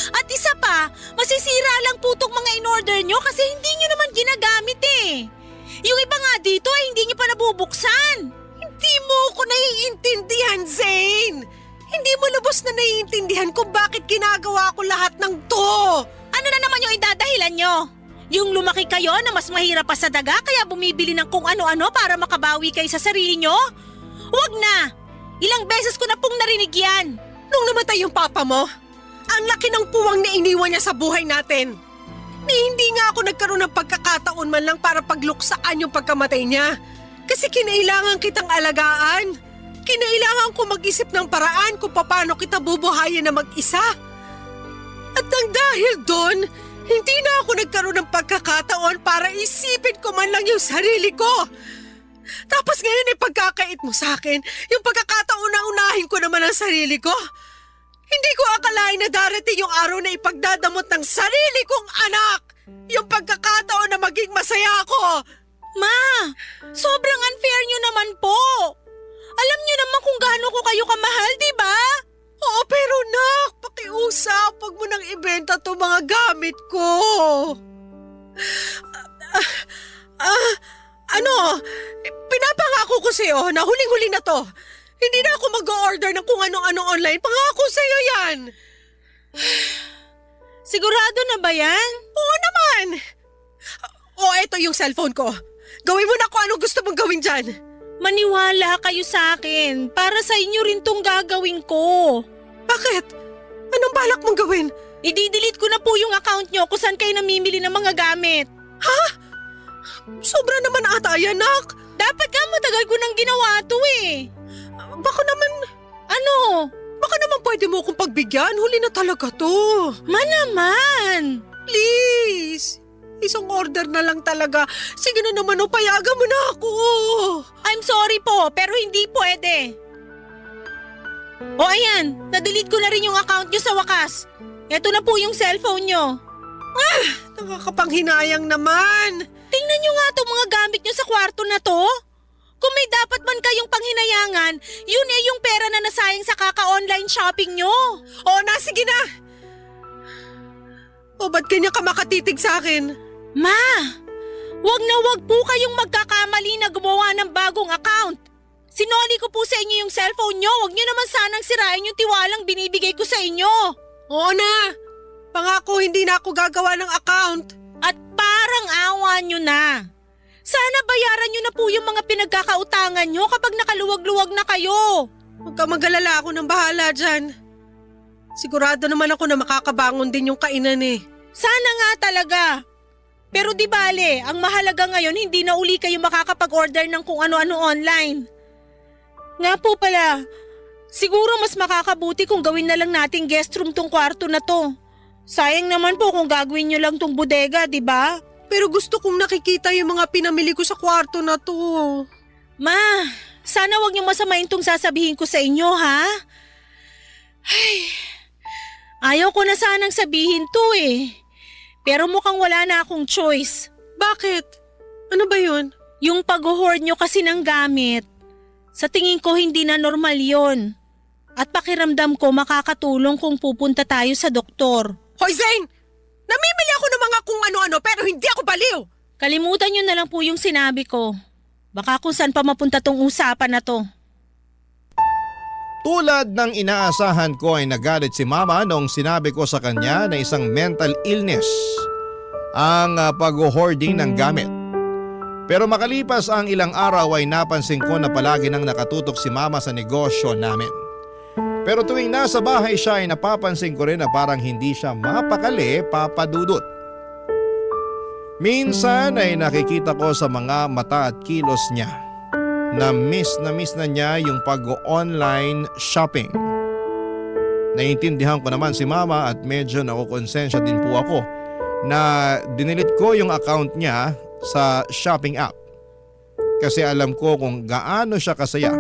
At isa pa, masisira lang po itong mga in-order nyo kasi hindi nyo naman ginagamit eh. Yung iba nga dito ay hindi nyo pa nabubuksan. Hindi mo ko naiintindihan, Zane. Hindi mo lubos na naiintindihan kung bakit ginagawa ko lahat ng to. Ano na naman yung idadahilan nyo? Yung lumaki kayo na mas mahirap pa sa daga kaya bumibili ng kung ano-ano para makabawi kayo sa sarili nyo? Huwag na! Ilang beses ko na pong narinig yan. Nung namatay yung papa mo, ang laki ng puwang na iniwan niya sa buhay natin. Ni hindi nga ako nagkaroon ng pagkakataon man lang para pagluksaan yung pagkamatay niya. Kasi kinailangan kitang alagaan. Kinailangan ko mag-isip ng paraan kung paano kita bubuhayin na mag-isa. At nang dahil doon, hindi na ako nagkaroon ng pagkakataon para isipin ko man lang yung sarili ko. Tapos ngayon ay pagkakait mo sa akin, yung pagkakataon na unahin ko naman ang sarili ko. Hindi ko akalain na darating yung araw na ipagdadamot ng sarili kong anak. Yung pagkakataon na maging masaya ako. Ma, sobrang unfair nyo naman po. Alam nyo naman kung gaano ko kayo kamahal, di ba? Oo, pero nak, pakiusap, wag mo nang ibenta to mga gamit ko. Pinapangako ko sa'yo na huling-huli na to. Hindi na ako mag-o-order ng kung ano-ano online. Pangako sa'yo yan. Sigurado na ba yan? Oo naman. Eto yung cellphone ko. Gawin mo na kung anong gusto mong gawin dyan. Maniwala kayo sa akin. Para sa inyo rin tong gagawin ko. Bakit? Anong balak mong gawin? I-delete ko na po yung account nyo kung saan kayo namimili ng mga gamit. Ha? Sobra naman ata yan, nak. Dapat nga matagal ko nang ginawa to eh. Baka naman... Ano? Baka naman pwede mo akong pagbigyan. Huli na talaga to. Naman! Please. Isang order na lang talaga. Sige na naman, payagan mo na ako. I'm sorry po, pero hindi pwede. O ayan, na-delete ko na rin yung account nyo sa wakas. Eto na po yung cellphone nyo. Nakakapanghinayang naman. Tingnan nyo nga itong mga gamit nyo sa kwarto na to. Kung may dapat man kayong panghinayangan, yun eh yung pera na nasayang sa kaka-online shopping nyo. Oo na, sige na. O ba't kanya ka makatitig sa akin? Ma, wag na wag po kayong magkakamali na gumawa ng bagong account. Sinoli ko po sa inyo yung cellphone nyo. Wag nyo naman sanang sirain yung tiwalang binibigay ko sa inyo. Oo na. Pangako hindi na ako gagawa ng account. At parang awa nyo na. Sana bayaran nyo na po yung mga pinagkakautangan nyo kapag nakaluwag-luwag na kayo. Huwag ka mag-alala, ako nang bahala dyan. Sigurado naman ako na makakabangon din yung kainan eh. Sana nga talaga. Pero di bale, ang mahalaga ngayon hindi na uli kayo makakapag-order ng kung ano-ano online. Nga po pala, siguro mas makakabuti kung gawin na lang nating guest room tong kwarto na to. Sayang naman po kung gagawin nyo lang tong bodega, di ba? Pero gusto kong nakikita yung mga pinamili ko sa kwarto na to. Ma, sana wag niyo masamain tong sasabihin ko sa inyo, ha? Ay, ayaw ko na sanang sabihin to eh. Pero mukhang wala na akong choice. Bakit? Ano ba yun? Yung pag-hoard nyo kasi ng gamit. Sa tingin ko hindi na normal yon. At pakiramdam ko makakatulong kung pupunta tayo sa doktor. Hoy Zane! Namimili ako ng mga kung ano-ano pero hindi ako baliw! Kalimutan nyo na lang po yung sinabi ko. Baka kung saan pa mapunta tong usapan na to. Tulad ng inaasahan ko ay nagalit si mama noong sinabi ko sa kanya na isang mental illness ang pag-hoarding ng gamit. Pero makalipas ang ilang araw ay napansin ko na palagi nang nakatutok si mama sa negosyo namin. Pero tuwing nasa bahay siya ay napapansin ko rin na parang hindi siya mapakali, Papa Dudut. Minsan ay nakikita ko sa mga mata at kilos niya na miss na niya yung pag-online shopping. Naiintindihan ko naman si mama at medyo nakukonsensya din po ako na dinilit ko yung account niya sa shopping app. Kasi alam ko kung gaano siya kasaya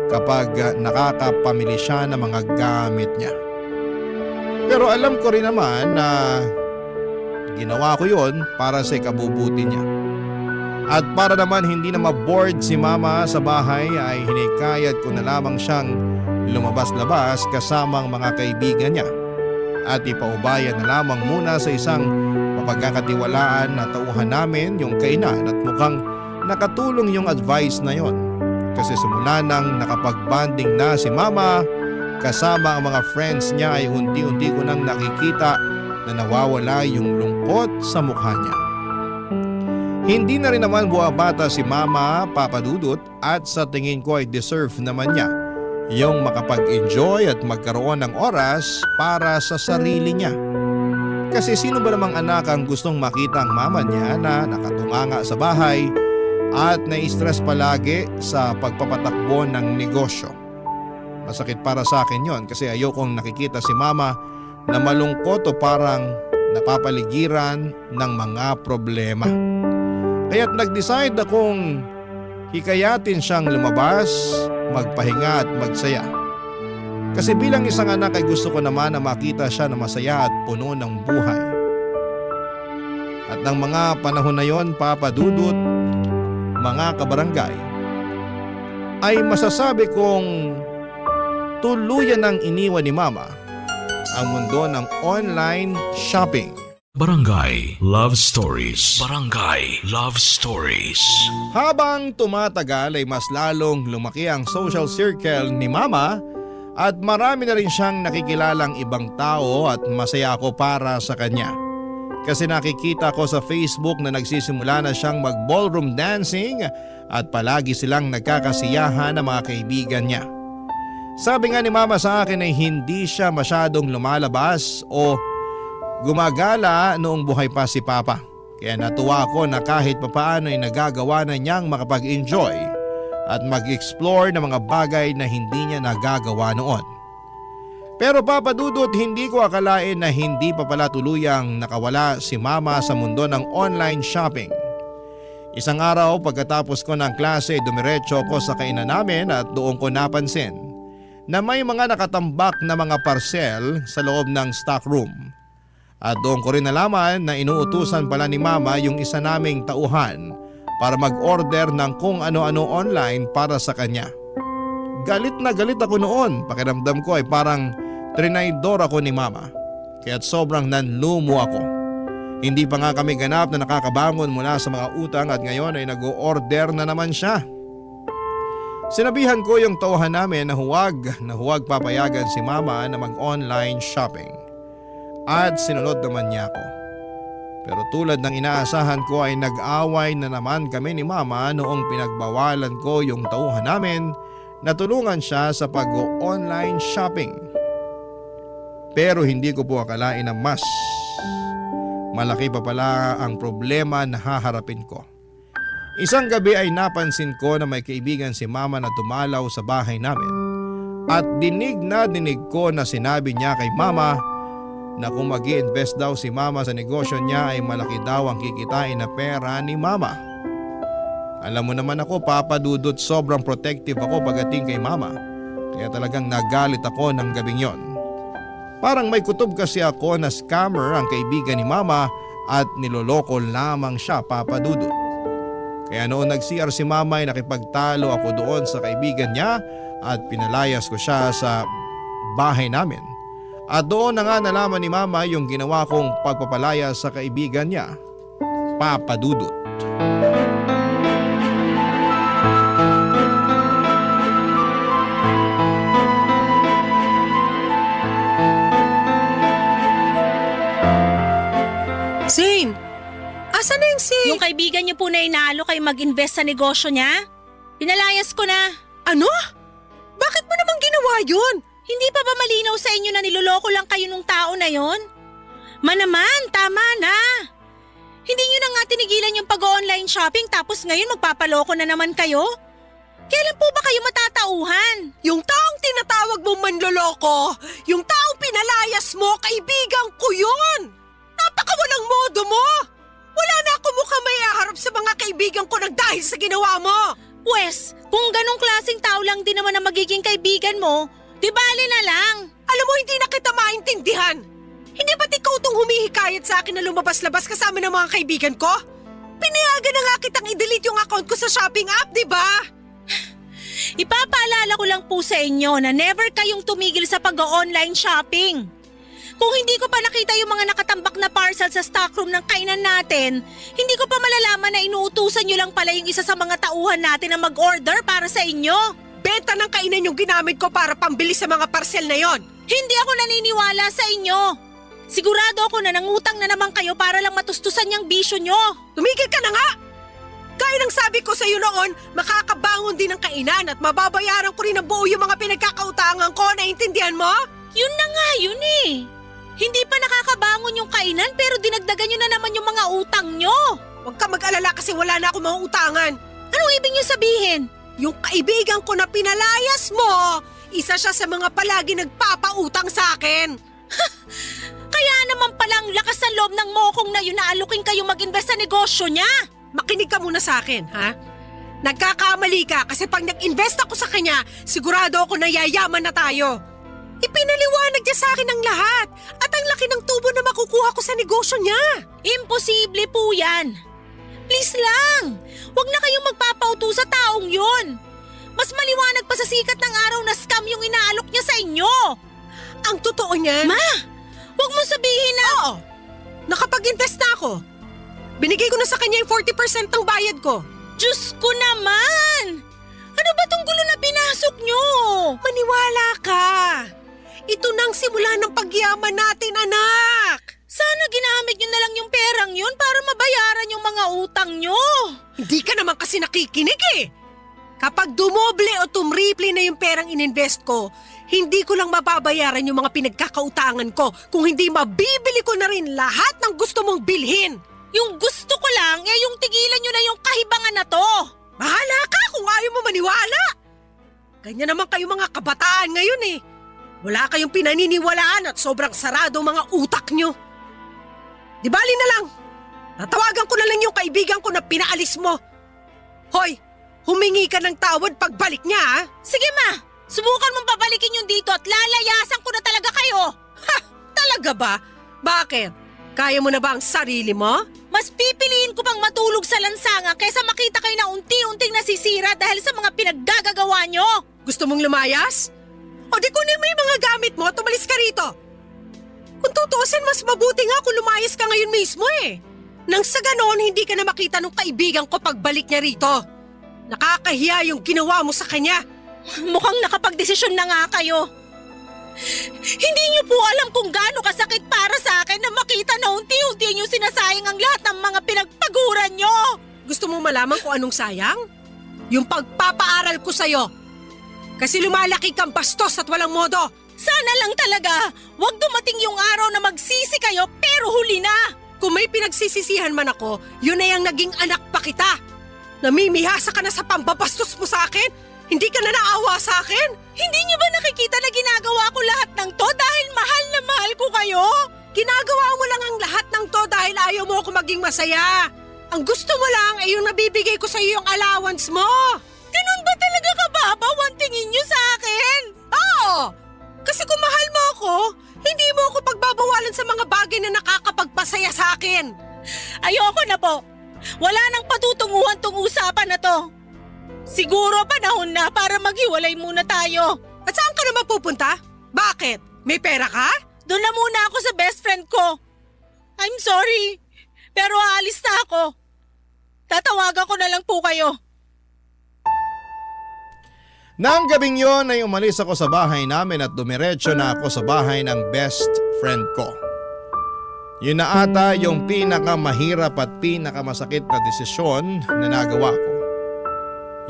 kapag nakakapamili siya ng mga gamit niya. Pero alam ko rin naman na ginawa ko yon para sa ikabubuti niya. At para naman hindi na ma-bored si mama sa bahay ay hinikayat ko na lamang siyang lumabas-labas kasamang mga kaibigan niya. At ipaubayan na lamang muna sa isang mapagkakatiwalaan na tauhan namin yung kainan at mukhang nakatulong yung advice na yon. Kasi simula nang nakapag-bonding na si mama kasama ang mga friends niya ay unti-unti ko nang nakikita na nawawala yung lungkot sa mukha niya. Hindi na rin naman buwabata si mama, Papa Dudut, at sa tingin ko ay deserve naman niya yung makapag-enjoy at magkaroon ng oras para sa sarili niya. Kasi sino ba namang anak ang gustong makita ang mama niya na nakatunganga sa bahay at nai-stress palagi sa pagpapatakbo ng negosyo? Masakit para sa akin yon kasi ayokong nakikita si mama na malungkot o parang napapaligiran ng mga problema. Kaya't nag-decide akong hikayatin siyang lumabas, magpahinga at magsaya. Kasi bilang isang anak ay gusto ko naman na makita siya na masaya at puno ng buhay. At ng mga panahon na yon, Papa Dudut, mga kabarangay, ay masasabi kong tuluyan ng iniwan ni mama ang mundo ng online shopping. Barangay Love Stories. Barangay Love Stories. Habang tumatagal ay mas lalong lumaki ang social circle ni mama at marami na rin siyang nakikilalang ibang tao at masaya ako para sa kanya. Kasi nakikita ko sa Facebook na nagsisimula na siyang mag-ballroom dancing at palagi silang nagkakasiyahan ng mga kaibigan niya. Sabi nga ni mama sa akin ay hindi siya masyadong lumalabas o gumagala noong buhay pa si Papa. Kaya natuwa ako na kahit papaano ay nagagawa na niyang makapag-enjoy at mag-explore ng mga bagay na hindi niya nagagawa noon. Pero Papa Dudut, hindi ko akalain na hindi pa pala tuluyang nakawala si mama sa mundo ng online shopping. Isang araw pagkatapos ko ng klase, dumiretso ko sa kainan namin at doon ko napansin na may mga nakatambak na mga parcel sa loob ng stock room. At doon ko rin nalaman na inuutusan pala ni mama yung isa naming tauhan para mag-order ng kung ano-ano online para sa kanya. Galit na galit ako noon, pakiramdam ko ay parang trinaydor ako ni mama. Kaya't sobrang nanlumo ako. Hindi pa nga kami ganap na nakakabangon mula sa mga utang at ngayon ay nag-o-order na naman siya. Sinabihan ko yung tauhan namin na huwag papayagan si mama na mag-online shopping. At sinunod naman niya ako. Pero tulad ng inaasahan ko ay nag-away na naman kami ni mama noong pinagbawalan ko yung tauhan namin na tulungan siya sa pag-online shopping. Pero hindi ko po akalain na mas malaki pa pala ang problema na haharapin ko. Isang gabi ay napansin ko na may kaibigan si mama na dumalaw sa bahay namin. At dinig ko na sinabi niya kay mama na kung mag-i-invest daw si mama sa negosyo niya ay malaki daw ang kikitain na pera ni mama. Alam mo naman ako, Papa Dudut, sobrang protective ako pagdating kay mama. Kaya talagang nagalit ako ng gabing yon. Parang may kutob kasi ako na scammer ang kaibigan ni mama at niloloko lamang siya, Papa Dudut. Kaya noon nag-CR si mama ay nakipagtalo ako doon sa kaibigan niya at pinalayas ko siya sa bahay namin. At doon na nga nalaman ni mama yung ginawa kong pagpapalaya sa kaibigan niya, Papa Dudut. Zane, asan na yung lang si… Yung kaibigan niyo po na inaalo kayo mag-invest sa negosyo niya, pinalayas ko na. Ano? Bakit mo naman ginawa yun? Hindi pa ba malinaw sa inyo na niloloko lang kayo nung tao na yon? Manaman, tama na. Hindi niyo na nga tinigilan yung pag-online shopping tapos ngayon magpapaloko na naman kayo? Kailan po ba kayo matatauhan? Yung taong tinatawag mong manloloko, yung taong pinalayas mo, kaibigan ko yun! Napakawalang modo mo! Wala na ako mukhang may aharap sa mga kaibigan ko nang dahil sa ginawa mo! Pwes, kung ganong klaseng tao lang din naman ang magiging kaibigan mo, di bali na lang. Alam mo, hindi na kita maintindihan! Hindi ba't ikaw itong humihikayat sa akin na lumabas-labas kasama ng mga kaibigan ko? Pinayagan na nga kitang i-delete yung account ko sa shopping app, di ba? Ipapaalala ko lang po sa inyo na never kayong tumigil sa pag-online shopping. Kung hindi ko pa nakita yung mga nakatambak na parcel sa stockroom ng kainan natin, hindi ko pa malalaman na inuutusan nyo lang pala yung isa sa mga tauhan natin na mag-order para sa inyo. Benta ng kainan yung ginamit ko para pambili sa mga parcel na yon. Hindi ako naniniwala sa inyo. Sigurado ako na nangutang na naman kayo para lang matustusan yung bisyo nyo. Tumigil ka na nga! Gaya ng sabi ko sa iyo noon, makakabangon din ng kainan at mababayaran ko rin ng buo yung mga pinagkakautangan ko, naiintindihan mo? Yun na nga yun eh. Hindi pa nakakabangon yung kainan pero dinagdagan nyo na naman yung mga utang nyo. Huwag ka mag-alala kasi wala na akong mga utangan. Anong ibig nyo sabihin? Yung kaibigan ko na pinalayas mo, isa siya sa mga palagi nagpapautang sa akin. Kaya naman palang lakas ng loob ng mokong na yun na alukin kayo mag-invest sa negosyo niya. Makinig ka muna sa akin, ha? Nagkakamali ka kasi pag nag-invest ako sa kanya, sigurado ako na yayaman na tayo. Ipinaliwanag niya sa akin ang lahat at ang laki ng tubo na makukuha ko sa negosyo niya. Imposible po yan. Please lang, huwag na kayong magpapauto sa taong yun. Mas maliwanag pa sa sikat ng araw na scam yung inaalok niya sa inyo. Ang totoo niyan… Ma, huwag mo sabihin na… Oo, nakapag-invest na ako. Binigay ko na sa kanya yung 40% ng bayad ko. Diyos ko naman! Ano ba tong gulo na pinasok nyo? Maniwala ka. Ito nang simula ng pagyaman natin, anak. Sana ginamit nyo na lang yung perang yun para mabayaran yung mga utang nyo. Hindi ka naman kasi nakikinig eh. Kapag dumoble o tumriple na yung perang ininvest ko, hindi ko lang mababayaran yung mga pinagkakautangan ko kung hindi mabibili ko na rin lahat ng gusto mong bilhin. Yung gusto ko lang, yung tigilan nyo na yung kahibangan na to. Bahala ka kung ayaw mo maniwala. Ganyan naman kayo mga kabataan ngayon eh. Wala kayong pinaniniwalaan at sobrang sarado mga utak nyo. Di bali na lang. Natawagan ko na lang yung kaibigan ko na pinaalis mo. Hoy, humingi ka ng tawad pagbalik niya ha? Sige ma, subukan mong pabalikin yung dito at lalayasan ko na talaga kayo. Ha? Talaga ba? Bakit? Kaya mo na ba ang sarili mo? Mas pipiliin ko pang matulog sa lansangan kaysa makita kayo na unti-unting nasisira dahil sa mga pinaggagawa nyo. Gusto mong lumayas? O di kunin mo yung mga gamit mo at umalis ka rito. Kung tutuusin, mas mabuti nga kung lumayas ka ngayon mismo eh. Nang sa ganoon, hindi ka na makita ng kaibigan ko pagbalik niya rito. Nakakahiya yung ginawa mo sa kanya. Mukhang nakapagdesisyon na nga kayo. Hindi niyo po alam kung gaano kasakit para sa akin na makita na unti-unti niyo sinasayang ang lahat ng mga pinagpaguran niyo. Gusto mo malaman kung anong sayang? Yung pagpapaaral ko sa'yo. Kasi lumalaki kang bastos at walang modo. Sana lang talaga, wag dumating yung araw na magsisi kayo pero huli na. Kung may pinagsisisihan man ako, yun na yung naging anak pa kita. Namimihasa ka na sa pambabastos mo sa akin? Hindi ka na naawa sa akin? Hindi niyo ba nakikita na ginagawa ko lahat ng to dahil mahal na mahal ko kayo? Ginagawa mo lang ang lahat ng to dahil ayaw mo ako maging masaya. Ang gusto mo lang ay yung nabibigay ko sa iyo yung allowance mo. Ganun ba talaga kababaw ang tingin niyo sa akin? Oo! Kasi kung mahal mo ako, hindi mo ako pagbabawalan sa mga bagay na nakakapagpasaya sa akin. Ayoko na po. Wala nang patutunguhan tong usapan na to. Siguro panahon na para maghiwalay muna tayo. At saan ka na mapupunta? Bakit? May pera ka? Doon na muna ako sa best friend ko. I'm sorry, pero aalis na ako. Tatawagan ko na lang po kayo. Nang gabing yon ay umalis ako sa bahay namin at dumiretso na ako sa bahay ng best friend ko. Yun na ata yung pinakamahirap at pinakamasakit na desisyon na nagawa ko.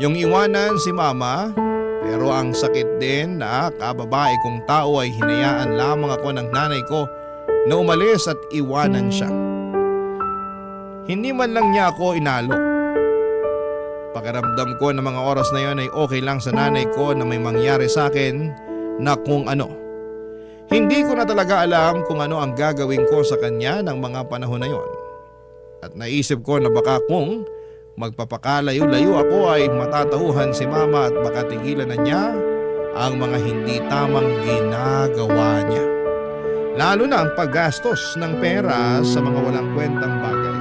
Yung iwanan si mama, pero ang sakit din na kababae kong tao ay hinayaan lamang ako ng nanay ko na umalis at iwanan siya. Hindi man lang niya ako inalo. Pakiramdam ko na mga oras na yon ay okay lang sa nanay ko na may mangyari sa akin na kung ano. Hindi ko na talaga alam kung ano ang gagawin ko sa kanya ng mga panahon na yon. At naisip ko na baka kung magpapakalayo-layo ako ay matatauhan si mama at baka tigilan na niya ang mga hindi tamang ginagawa niya. Lalo na ang paggastos ng pera sa mga walang kwentang bagay.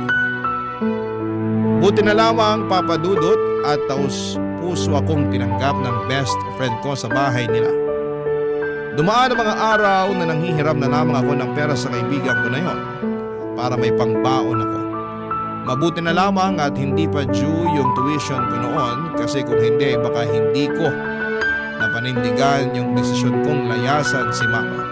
Buti na lamang papadudot at taos puso akong tinanggap ng best friend ko sa bahay nila. Dumaan ang mga araw na nanghihiram na lamang ako ng pera sa kaibigan ko na yon para may pangbaon ako. Mabuti na lamang at hindi pa due yung tuition ko noon kasi kung hindi baka hindi ko napanindigan yung desisyon kong layasan si mama.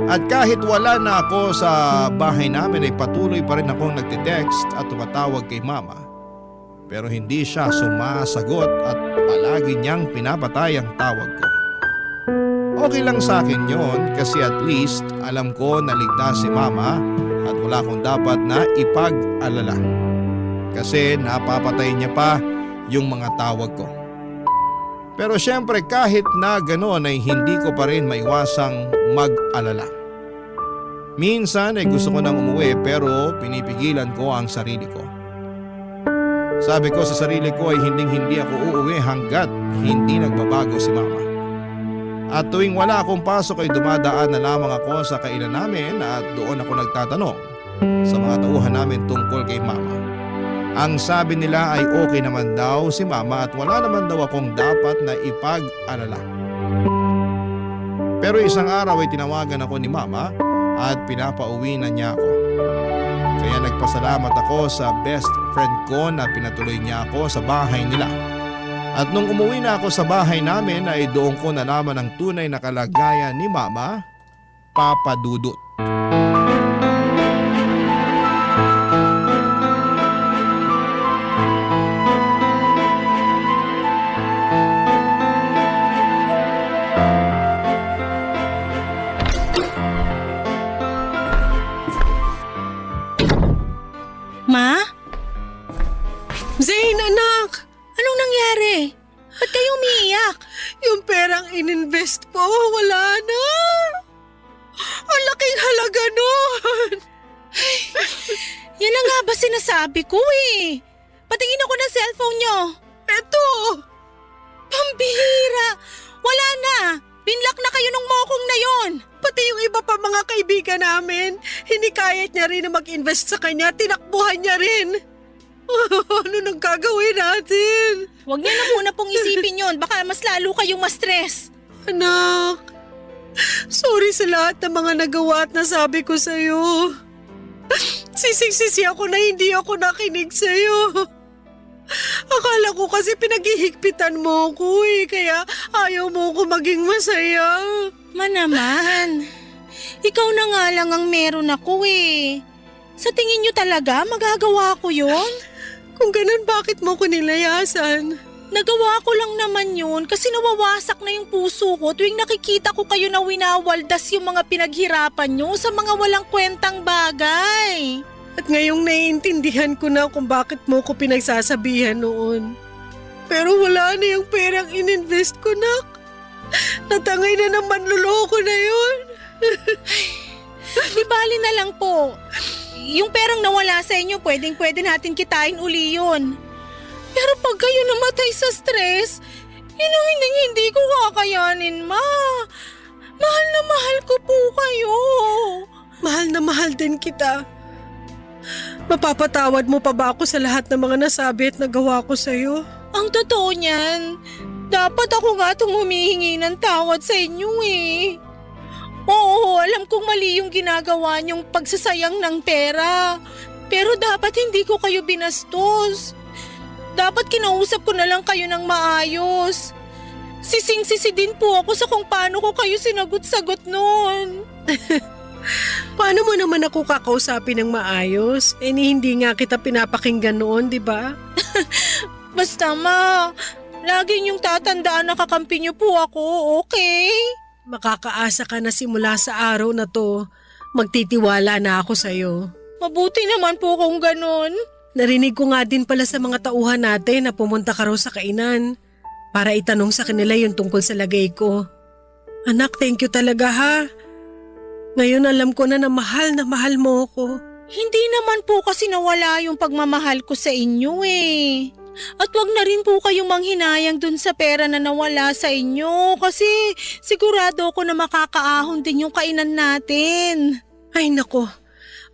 At kahit wala na ako sa bahay namin ay patuloy pa rin akong nagte-text at tumatawag kay mama. Pero hindi siya sumasagot at palagi niyang pinapatay ang tawag ko. Okay lang sa akin yon kasi at least alam ko na ligtas si mama at wala akong dapat na ipag-alala. Kasi napapatay niya pa yung mga tawag ko. Pero syempre kahit na gano'n ay hindi ko pa rin maiwasang mag-alala. Minsan ay gusto ko nang umuwi pero pinipigilan ko ang sarili ko. Sabi ko sa sarili ko ay hindi ako uuwi hanggat hindi nagbabago si mama. At tuwing wala akong pasok ay dumadaan na lamang ako sa kainan namin at doon ako nagtatanong sa mga tauhan namin tungkol kay mama. Ang sabi nila ay okay naman daw si mama at wala naman daw akong dapat na ipag-alala. Pero isang araw ay tinawagan ako ni mama at pinapauwi na niya ako. Kaya nagpasalamat ako sa best friend ko na pinatuloy niya ako sa bahay nila. At nung umuwi na ako sa bahay namin ay doon ko nalaman ang tunay na kalagayan ni mama, Papa Dudut. Ma? Zane, anak! Anong nangyari? Ba't kayo umiiyak? Yung perang ininvest ko, wala na! Ang laking halaga nun! Yan na nga ba sinasabi ko eh. Patingin ako ng cellphone nyo. Eto! Pambihira! Wala na! Binlock na kayo nung mokong na yon. Pati yung iba pa mga kaibigan namin, hinikayat niya rin na mag-invest sa kanya, tinakbuhan niya rin. Ano nang gagawin natin? Huwag niyo na muna pong isipin yon. Baka mas lalo kayong ma-stress. Anak, sorry sa lahat ng mga nagawa at nasabi ko sa'yo. Sisig-sisi ako na hindi ako nakinig sa'yo. Akala ko kasi pinaghihigpitan mo ko eh, kaya ayaw mo ko maging masaya. Ma naman, ikaw na nga lang ang meron ako eh. Sa tingin niyo talaga magagawa ko yon? Kung ganun, bakit mo ko nilayasan? Nagawa ko lang naman yun kasi nawawasak na yung puso ko tuwing nakikita ko kayo na winawaldas yung mga pinaghirapan nyo sa mga walang kwentang bagay. At ngayong naiintindihan ko na kung bakit mo ko pinagsasabihan noon. Pero wala na yung perang ininvest ko, nak. Natangay na naman luloko na yun. Di bali na lang po. Yung perang nawala sa inyo, pwede natin kitain uli yun. Pero pag kayo namatay sa stress, yun ang hindi ko kakayanin, ma. Mahal na mahal ko po kayo. Mahal na mahal din kita. Mapapatawad mo pa ba ako sa lahat ng mga nasabi at nagawa ko sa'yo? Ang totoo niyan, dapat ako nga itong humihingi ng tawad sa inyo eh. Oo, alam kong mali yung ginagawa niyong pagsasayang ng pera. Pero dapat hindi ko kayo binastos. Dapat kinausap ko na lang kayo ng maayos. Sising-sisi din po ako sa kung paano ko kayo sinagot-sagot noon. Paano mo naman ako kakausapin ng maayos? Hindi nga kita pinapakinggan noon, di ba? Basta ma, lagi niyong tatandaan na kakampi niyo po ako, okay? Makakaasa ka na simula sa araw na to. Magtitiwala na ako sa'yo. Mabuti naman po kung ganun. Narinig ko nga din pala sa mga tauhan natin na pumunta ka raw sa kainan para itanong sa kanila yung tungkol sa lagay ko. Anak, thank you talaga ha. Ngayon alam ko na mahal mo ako. Hindi naman po kasi nawala yung pagmamahal ko sa inyo eh. At wag na rin po kayong manghinayang dun sa pera na nawala sa inyo kasi sigurado ako na makakaahon din yung kainan natin. Ay nako,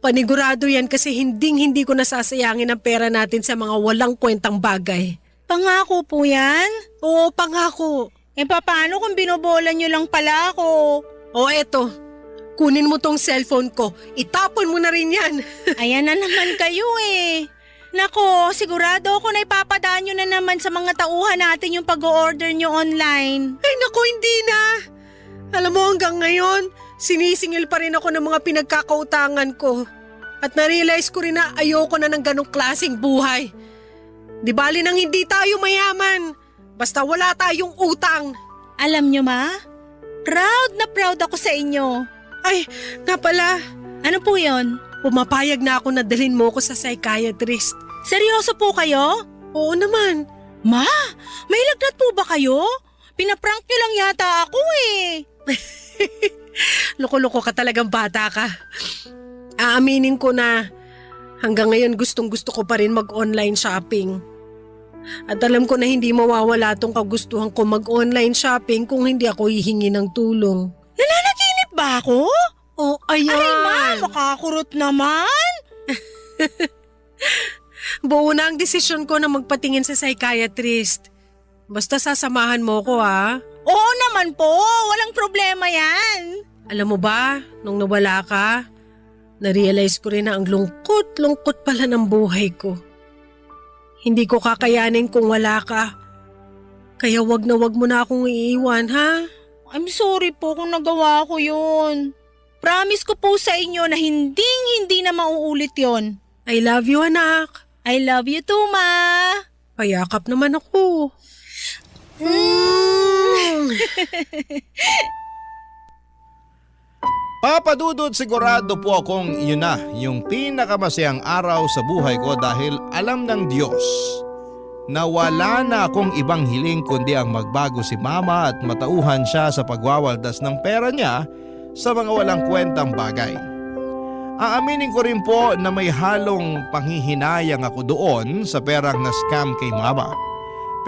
panigurado yan kasi hindi ko nasasayangin ang pera natin sa mga walang kwentang bagay. Pangako po yan? Oo, pangako. Paano kung binobola nyo lang pala ako? O eto, kunin mo tong cellphone ko, itapon mo na rin yan. Ayan na naman kayo eh. Nako, sigurado ako na ipapadaan nyo na naman sa mga tauhan natin yung pag-order nyo online. Ay nako, hindi na. Alam mo hanggang ngayon, sinisingil pa rin ako ng mga pinagkakautangan ko. At narealize ko rin na ayoko na ng ganong klaseng buhay. Di bali nang hindi tayo mayaman, basta wala tayong utang. Alam nyo ma, proud na proud ako sa inyo. Ay, nga pala, Ano po yon? pumapayag na ako na dalhin mo ko sa psychiatrist. Seryoso po kayo? Oo naman. Ma, may lagnat po ba kayo? Pinaprank nyo lang yata ako eh. Loko-loko ka talagang bata ka. Aaminin ko na hanggang ngayon gustong-gusto ko pa rin mag-online shopping. At alam ko na hindi mawawala tong kagustuhan ko mag-online shopping kung hindi ako hihingi ng tulong. Nananaginip ba ako? Oh, ayan. Ay ma, makakurot naman. Buo na ang desisyon ko na magpatingin sa psychiatrist. Basta sasamahan mo ko ha. Oo naman po, walang problema yan. Alam mo ba, nung nawala ka, narealize ko rin na ang lungkot pala ng buhay ko. Hindi ko kakayanin kung wala ka. Kaya wag mo na akong iiwan, ha? I'm sorry po kung nagawa ko yun. Promise ko po sa inyo na hindi na mauulit yon. I love you, anak. I love you too, ma. Payakap naman ako. Papa Dudut, sigurado po akong yun na yung pinakamasayang araw sa buhay ko dahil alam ng Diyos na wala na akong ibang hiling kundi ang magbago si Mama at matauhan siya sa pagwawaldas ng pera niya sa mga walang kwentang bagay. Aaminin ko rin po na may halong panghihinayang ako doon sa perang na-scam kay Mama.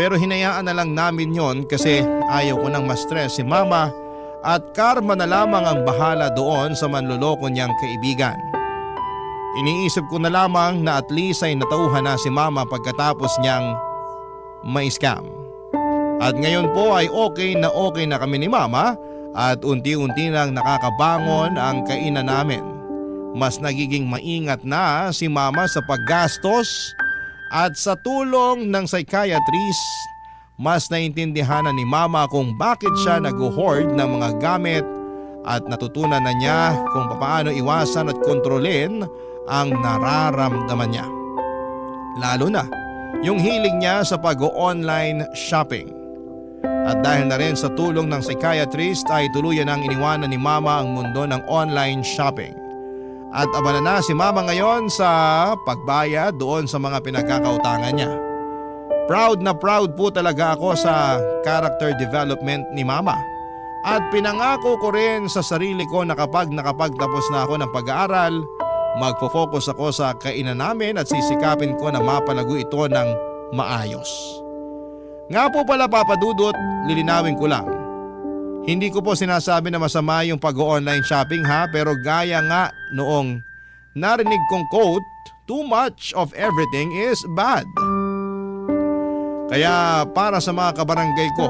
Pero hinayaan na lang namin yon kasi ayaw ko nang ma-stress si Mama at karma na lamang ang bahala doon sa manloloko niyang kaibigan. Iniisip ko na lamang na at least ay natauhan na si Mama pagkatapos niyang ma-scam. At ngayon po ay okay na kami ni Mama at unti-unti nang nakakabangon ang kainan namin. Mas nagiging maingat na si Mama sa paggastos at sa tulong ng psychiatrist, mas naintindihan na ni Mama kung bakit siya nag-hoard ng mga gamit at natutunan na niya kung paano iwasan at kontrolin ang nararamdaman niya. Lalo na yung hilig niya sa pag-online shopping. At dahil na rin sa tulong ng psychiatrist ay tuluyan ang iniwanan ni Mama ang mundo ng online shopping. At abala na si Mama ngayon sa pagbayad doon sa mga pinagkakautangan niya. Proud na proud po talaga ako sa character development ni Mama. At pinangako ko rin sa sarili ko na kapag nakapagtapos na ako ng pag-aaral, magpo-focus ako sa kainan namin at sisikapin ko na mapalago ito ng maayos. Nga po pala Papa Dudut, lilinawin ko lang. Hindi ko po sinasabi na masama yung pag-online shopping ha, pero gaya nga noong narinig kong quote, too much of everything is bad. Kaya para sa mga kabarangay ko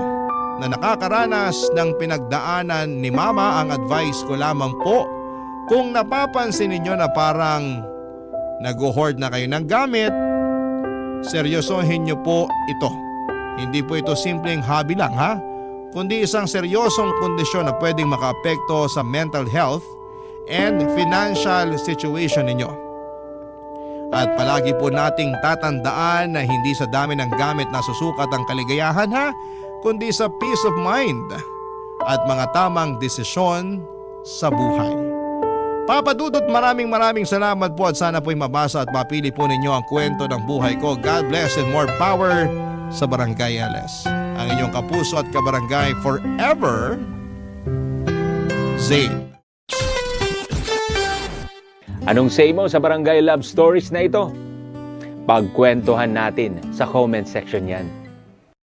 na nakakaranas ng pinagdaanan ni Mama, ang advice ko lamang po, kung napapansin ninyo na parang nag-hoard na kayo ng gamit, seryosohin nyo po ito. Hindi po ito simpleng hobby lang ha, kundi isang seryosong kondisyon na pwedeng makaapekto sa mental health and financial situation ninyo. At palagi po nating tatandaan na hindi sa dami ng gamit na susukat ang kaligayahan ha, kundi sa peace of mind at mga tamang desisyon sa buhay. Papa Dudut, maraming salamat po at sana po'y mabasa at mapili po ninyo ang kwento ng buhay ko. God bless and more power sa Barangay LS. Ang inyong kapuso at kabarangay forever, Zane. Anong say mo sa Barangay Love Stories na ito? Pagkwentuhan natin sa comment section yan.